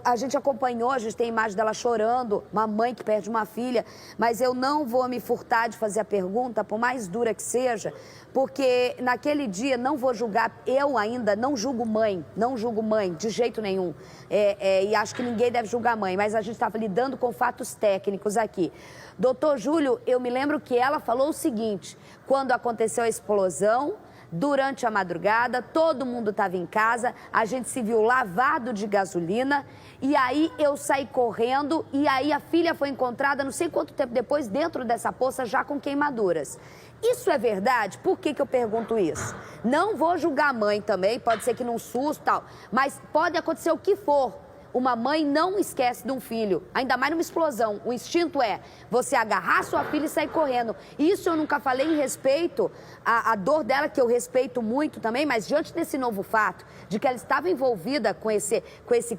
A gente acompanhou, a gente tem imagem dela chorando, uma mãe que perde uma filha, mas eu não vou me furtar de fazer a pergunta, por mais dura que seja, porque naquele dia não vou julgar, eu ainda não julgo mãe de jeito nenhum, e acho que ninguém deve julgar mãe, mas a gente estava lidando com fatos técnicos aqui. Doutor Júlio, eu me lembro que ela falou o seguinte, quando aconteceu a explosão, durante a madrugada, todo mundo estava em casa, a gente se viu lavado de gasolina e aí eu saí correndo e aí a filha foi encontrada não sei quanto tempo depois dentro dessa poça já com queimaduras. Isso é verdade? Por que eu pergunto isso? Não vou julgar a mãe também, pode ser que num susto e tal, mas pode acontecer o que for. Uma mãe não esquece de um filho, ainda mais numa explosão. O instinto é você agarrar sua filha e sair correndo. Isso eu nunca falei em respeito à dor dela, que eu respeito muito também, mas diante desse novo fato, de que ela estava envolvida com esse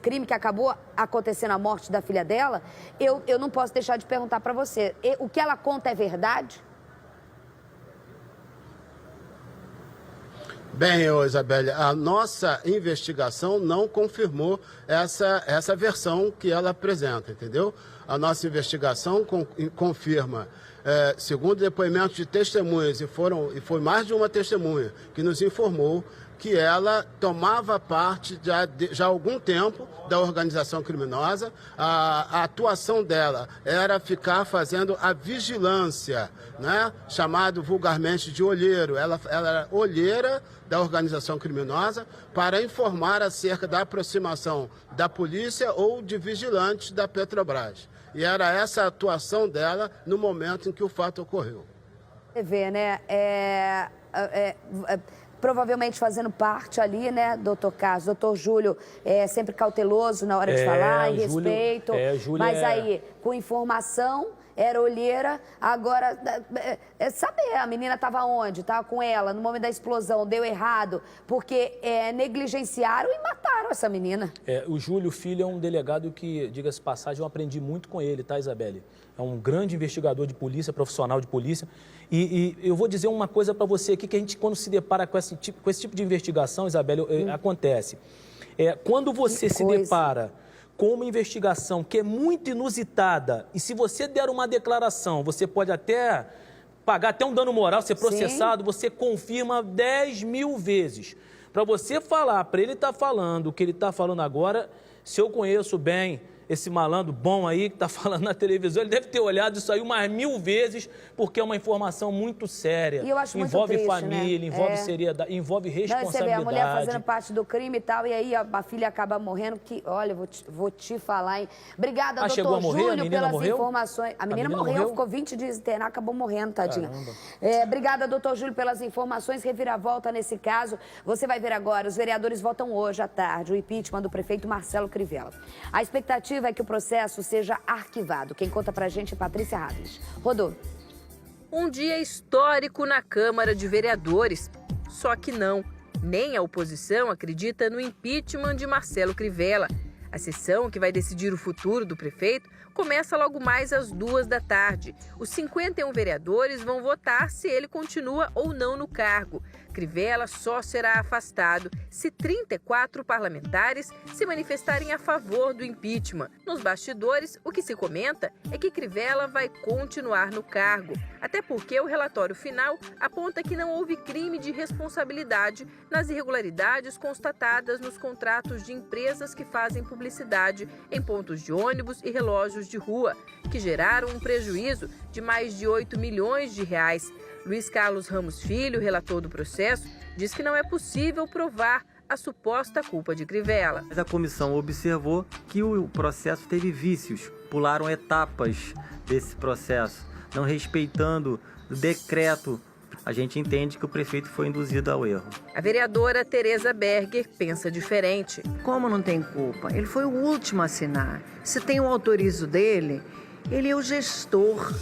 crime que acabou acontecendo a morte da filha dela, eu não posso deixar de perguntar para você, o que ela conta é verdade? Bem, Isabelle, a nossa investigação não confirmou essa versão que ela apresenta, entendeu? A nossa investigação confirma, segundo depoimentos de testemunhas, e foi mais de uma testemunha que nos informou que ela tomava parte já há algum tempo da organização criminosa. A atuação dela era ficar fazendo a vigilância, né? Chamado vulgarmente de olheiro. Ela era olheira da organização criminosa para informar acerca da aproximação da polícia ou de vigilantes da Petrobras. E era essa a atuação dela no momento em que o fato ocorreu. Você vê, né? Provavelmente fazendo parte ali, né, doutor Carlos? Doutor Júlio é sempre cauteloso na hora de falar, em respeito. Mas aí, com informação, era olheira. Agora, saber, a menina estava onde? Estava com ela no momento da explosão, deu errado, porque negligenciaram e mataram essa menina. O Júlio Filho é um delegado que, diga-se de passagem, eu aprendi muito com ele, tá, Isabelle? É um grande investigador de polícia, profissional de polícia. E eu vou dizer uma coisa para você aqui, que a gente, quando se depara com esse tipo de investigação, Isabelle, acontece. Quando você se depara com uma investigação que é muito inusitada, e se você der uma declaração, você pode até pagar até um dano moral, ser processado, você confirma 10 mil vezes. Para você falar, para ele estar falando o que ele está falando agora, se eu conheço bem esse malandro bom aí que está falando na televisão, ele deve ter olhado isso aí umas 1000 vezes, porque é uma informação muito séria. E eu acho envolve muito triste, família, né? envolve seriedade, envolve responsabilidade. Não, você vê a mulher fazendo parte do crime e tal, e aí a filha acaba morrendo, que, olha, vou te falar, hein? Obrigada, doutor chegou a morrer? Júlio, pelas informações. A menina morreu, ficou 20 dias internada, acabou morrendo, tadinha. Obrigada, doutor Júlio, pelas informações. Reviravolta nesse caso. Você vai ver agora, os vereadores votam hoje à tarde o impeachment do prefeito Marcelo Crivella. A expectativa é que o processo seja arquivado. Quem conta pra gente é Patrícia Hadles. Rodou. Um dia histórico na Câmara de Vereadores. Só que não. Nem a oposição acredita no impeachment de Marcelo Crivella. A sessão, que vai decidir o futuro do prefeito, começa logo mais às 2 da tarde. Os 51 vereadores vão votar se ele continua ou não no cargo. Crivella só será afastado se 34 parlamentares se manifestarem a favor do impeachment. Nos bastidores, o que se comenta é que Crivella vai continuar no cargo, até porque o relatório final aponta que não houve crime de responsabilidade nas irregularidades constatadas nos contratos de empresas que fazem publicidade em pontos de ônibus e relógios de rua, que geraram um prejuízo de mais de 8 milhões de reais. Luiz Carlos Ramos Filho, relator do processo, diz que não é possível provar a suposta culpa de Crivella. A comissão observou que o processo teve vícios, pularam etapas desse processo, não respeitando o decreto. A gente entende que o prefeito foi induzido ao erro. A vereadora Tereza Berger pensa diferente. Como não tem culpa? Ele foi o último a assinar. Se tem o autorizo dele, ele é o gestor.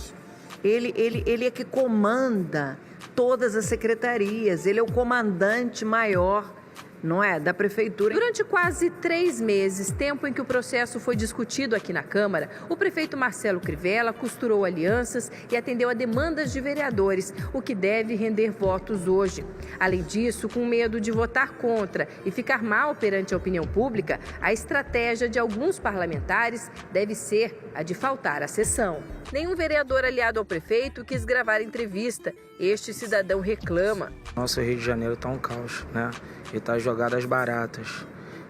Ele é que comanda todas as secretarias, ele é o comandante maior, não é, da prefeitura. Durante quase 3 meses, tempo em que o processo foi discutido aqui na Câmara, o prefeito Marcelo Crivella costurou alianças e atendeu a demandas de vereadores, o que deve render votos hoje. Além disso, com medo de votar contra e ficar mal perante a opinião pública, a estratégia de alguns parlamentares deve ser a de faltar à sessão. Nenhum vereador aliado ao prefeito quis gravar entrevista. Este cidadão reclama. Nosso Rio de Janeiro está um caos, né? E está jogado às baratas.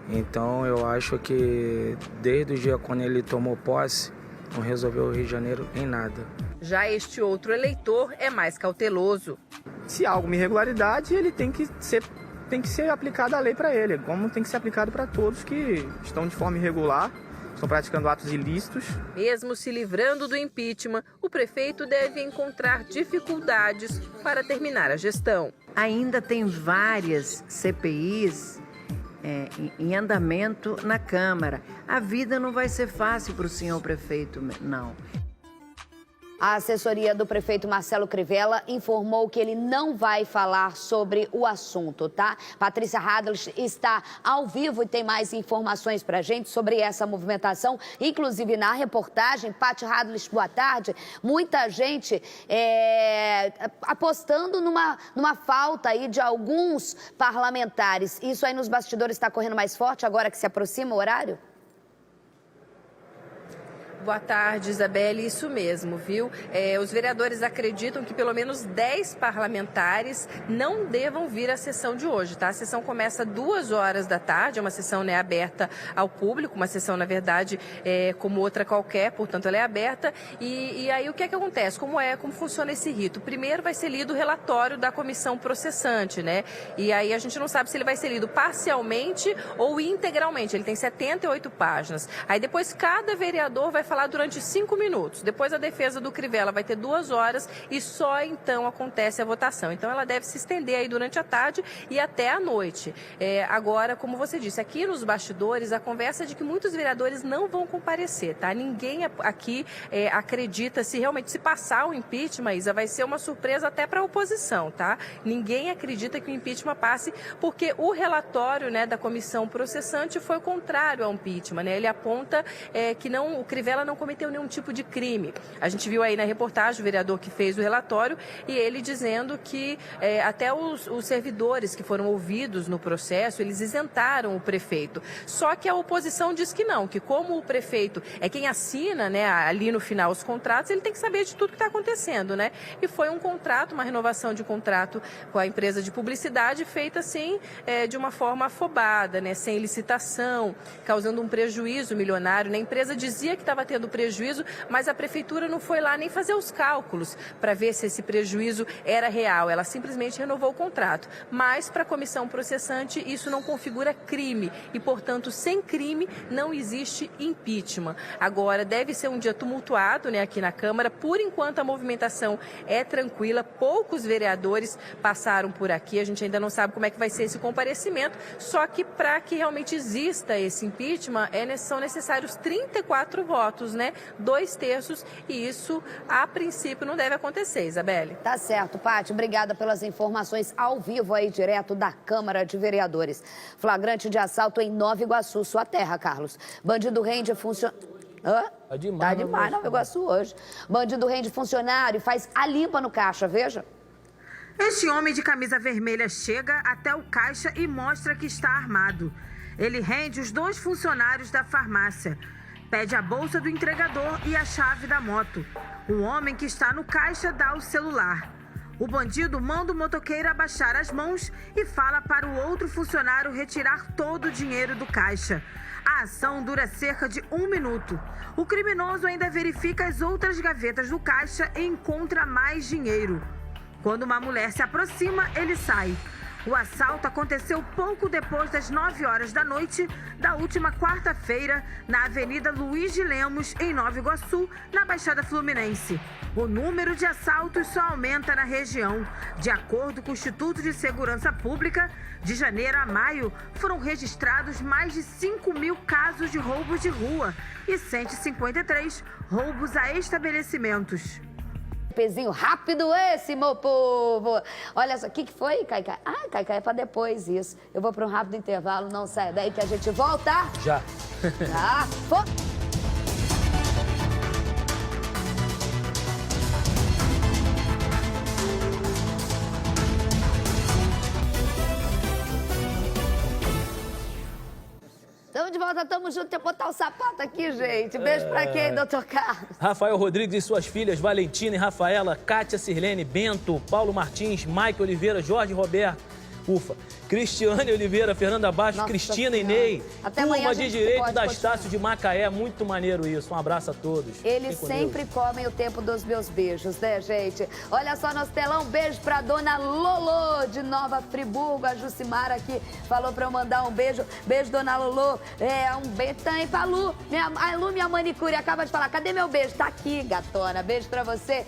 Então eu acho que desde o dia quando ele tomou posse, não resolveu o Rio de Janeiro em nada. Já este outro eleitor é mais cauteloso. Se há alguma irregularidade, ele tem que ser aplicada a lei para ele, como tem que ser aplicado para todos que estão de forma irregular, estão praticando atos ilícitos. Mesmo se livrando do impeachment, o prefeito deve encontrar dificuldades para terminar a gestão. Ainda tem várias CPIs em andamento na Câmara. A vida não vai ser fácil para o senhor prefeito, não. A assessoria do prefeito Marcelo Crivella informou que ele não vai falar sobre o assunto, tá? Patrícia Hadles está ao vivo e tem mais informações pra gente sobre essa movimentação, inclusive na reportagem. Paty Hadles, boa tarde. Muita gente apostando numa falta aí de alguns parlamentares. Isso aí nos bastidores está correndo mais forte agora que se aproxima o horário? Boa tarde, Isabelle. Isso mesmo, viu? Os vereadores acreditam que pelo menos 10 parlamentares não devam vir à sessão de hoje, tá? A sessão começa às 2 horas da tarde, é uma sessão aberta ao público, uma sessão, na verdade, como outra qualquer, portanto, ela é aberta. E aí o que é que acontece? Como funciona esse rito? Primeiro vai ser lido o relatório da comissão processante, né? E aí a gente não sabe se ele vai ser lido parcialmente ou integralmente. Ele tem 78 páginas. Aí depois cada vereador vai falar durante 5 minutos. Depois a defesa do Crivella vai ter 2 horas e só então acontece a votação. Então ela deve se estender aí durante a tarde e até a noite. Agora, como você disse, aqui nos bastidores a conversa é de que muitos vereadores não vão comparecer, tá? Ninguém aqui acredita se realmente se passar o impeachment, Isa, vai ser uma surpresa até para a oposição, tá? Ninguém acredita que o impeachment passe porque o relatório, né, da comissão processante foi contrário ao impeachment, né? Ele aponta que o Crivella ela não cometeu nenhum tipo de crime. A gente viu aí na reportagem o vereador que fez o relatório e ele dizendo que até os servidores que foram ouvidos no processo, eles isentaram o prefeito. Só que a oposição diz que não, que como o prefeito é quem assina, né, ali no final os contratos, ele tem que saber de tudo que está acontecendo, né? E foi um contrato, uma renovação de contrato com a empresa de publicidade feita assim, de uma forma afobada, né, sem licitação, causando um prejuízo milionário. A empresa dizia que estava tendo prejuízo, mas a prefeitura não foi lá nem fazer os cálculos para ver se esse prejuízo era real. Ela simplesmente renovou o contrato. Mas para a comissão processante isso não configura crime e, portanto, sem crime não existe impeachment. Agora deve ser um dia tumultuado, né, aqui na Câmara. Por enquanto a movimentação é tranquila, poucos vereadores passaram por aqui, a gente ainda não sabe como é que vai ser esse comparecimento, só que para que realmente exista esse impeachment são necessários 34 votos, né? 2/3, e isso a princípio não deve acontecer, Isabelle. Tá certo, Paty, obrigada pelas informações ao vivo aí direto da Câmara de Vereadores. Flagrante de assalto em Nova Iguaçu, sua terra, Carlos. Bandido rende funcionário. Tá demais Nova Iguaçu hoje. Bandido rende funcionário e faz a limpa no caixa, veja. Este homem de camisa vermelha chega até o caixa e mostra que está armado. Ele rende os 2 funcionários da farmácia. Pede a bolsa do entregador e a chave da moto. O homem que está no caixa dá o celular. O bandido manda o motoqueiro abaixar as mãos e fala para o outro funcionário retirar todo o dinheiro do caixa. A ação dura cerca de 1 minuto. O criminoso ainda verifica as outras gavetas do caixa e encontra mais dinheiro. Quando uma mulher se aproxima, ele sai. O assalto aconteceu pouco depois das 9 horas da noite da última quarta-feira, na Avenida Luiz de Lemos, em Nova Iguaçu, na Baixada Fluminense. O número de assaltos só aumenta na região. De acordo com o Instituto de Segurança Pública, de janeiro a maio, foram registrados mais de 5.000 casos de roubos de rua e 153 roubos a estabelecimentos. Pezinho rápido esse, meu povo. Olha só, o que foi, Caicai? Ah, Caicai, é pra depois isso. Eu vou pra um rápido intervalo, não sai daí que a gente volta. Já. Já. Estamos de volta, estamos juntos. Deixa eu botar o sapato aqui, gente. Beijo pra quem, doutor Carlos? Rafael Rodrigues e suas filhas Valentina e Rafaela, Kátia Sirlene, Bento, Paulo Martins, Mike Oliveira, Jorge Roberto, Cristiane Oliveira, Fernanda Baixo, Nossa Cristina Senhora. Inei, Até amanhã turma a de gente Direito pode da continuar. Estácio de Macaé. Muito maneiro isso. Um abraço a todos. Eles Fiquem com sempre Deus. comem o tempo dos meus beijos, né, gente? Olha só, nosso telão, beijo pra dona Lolo, de Nova Friburgo. A Jucimara aqui falou pra eu mandar um beijo. Beijo, dona Lolo. Um beijo também pra Lu. A Lu, minha manicure, acaba de falar, cadê meu beijo? Tá aqui, gatona. Beijo pra você.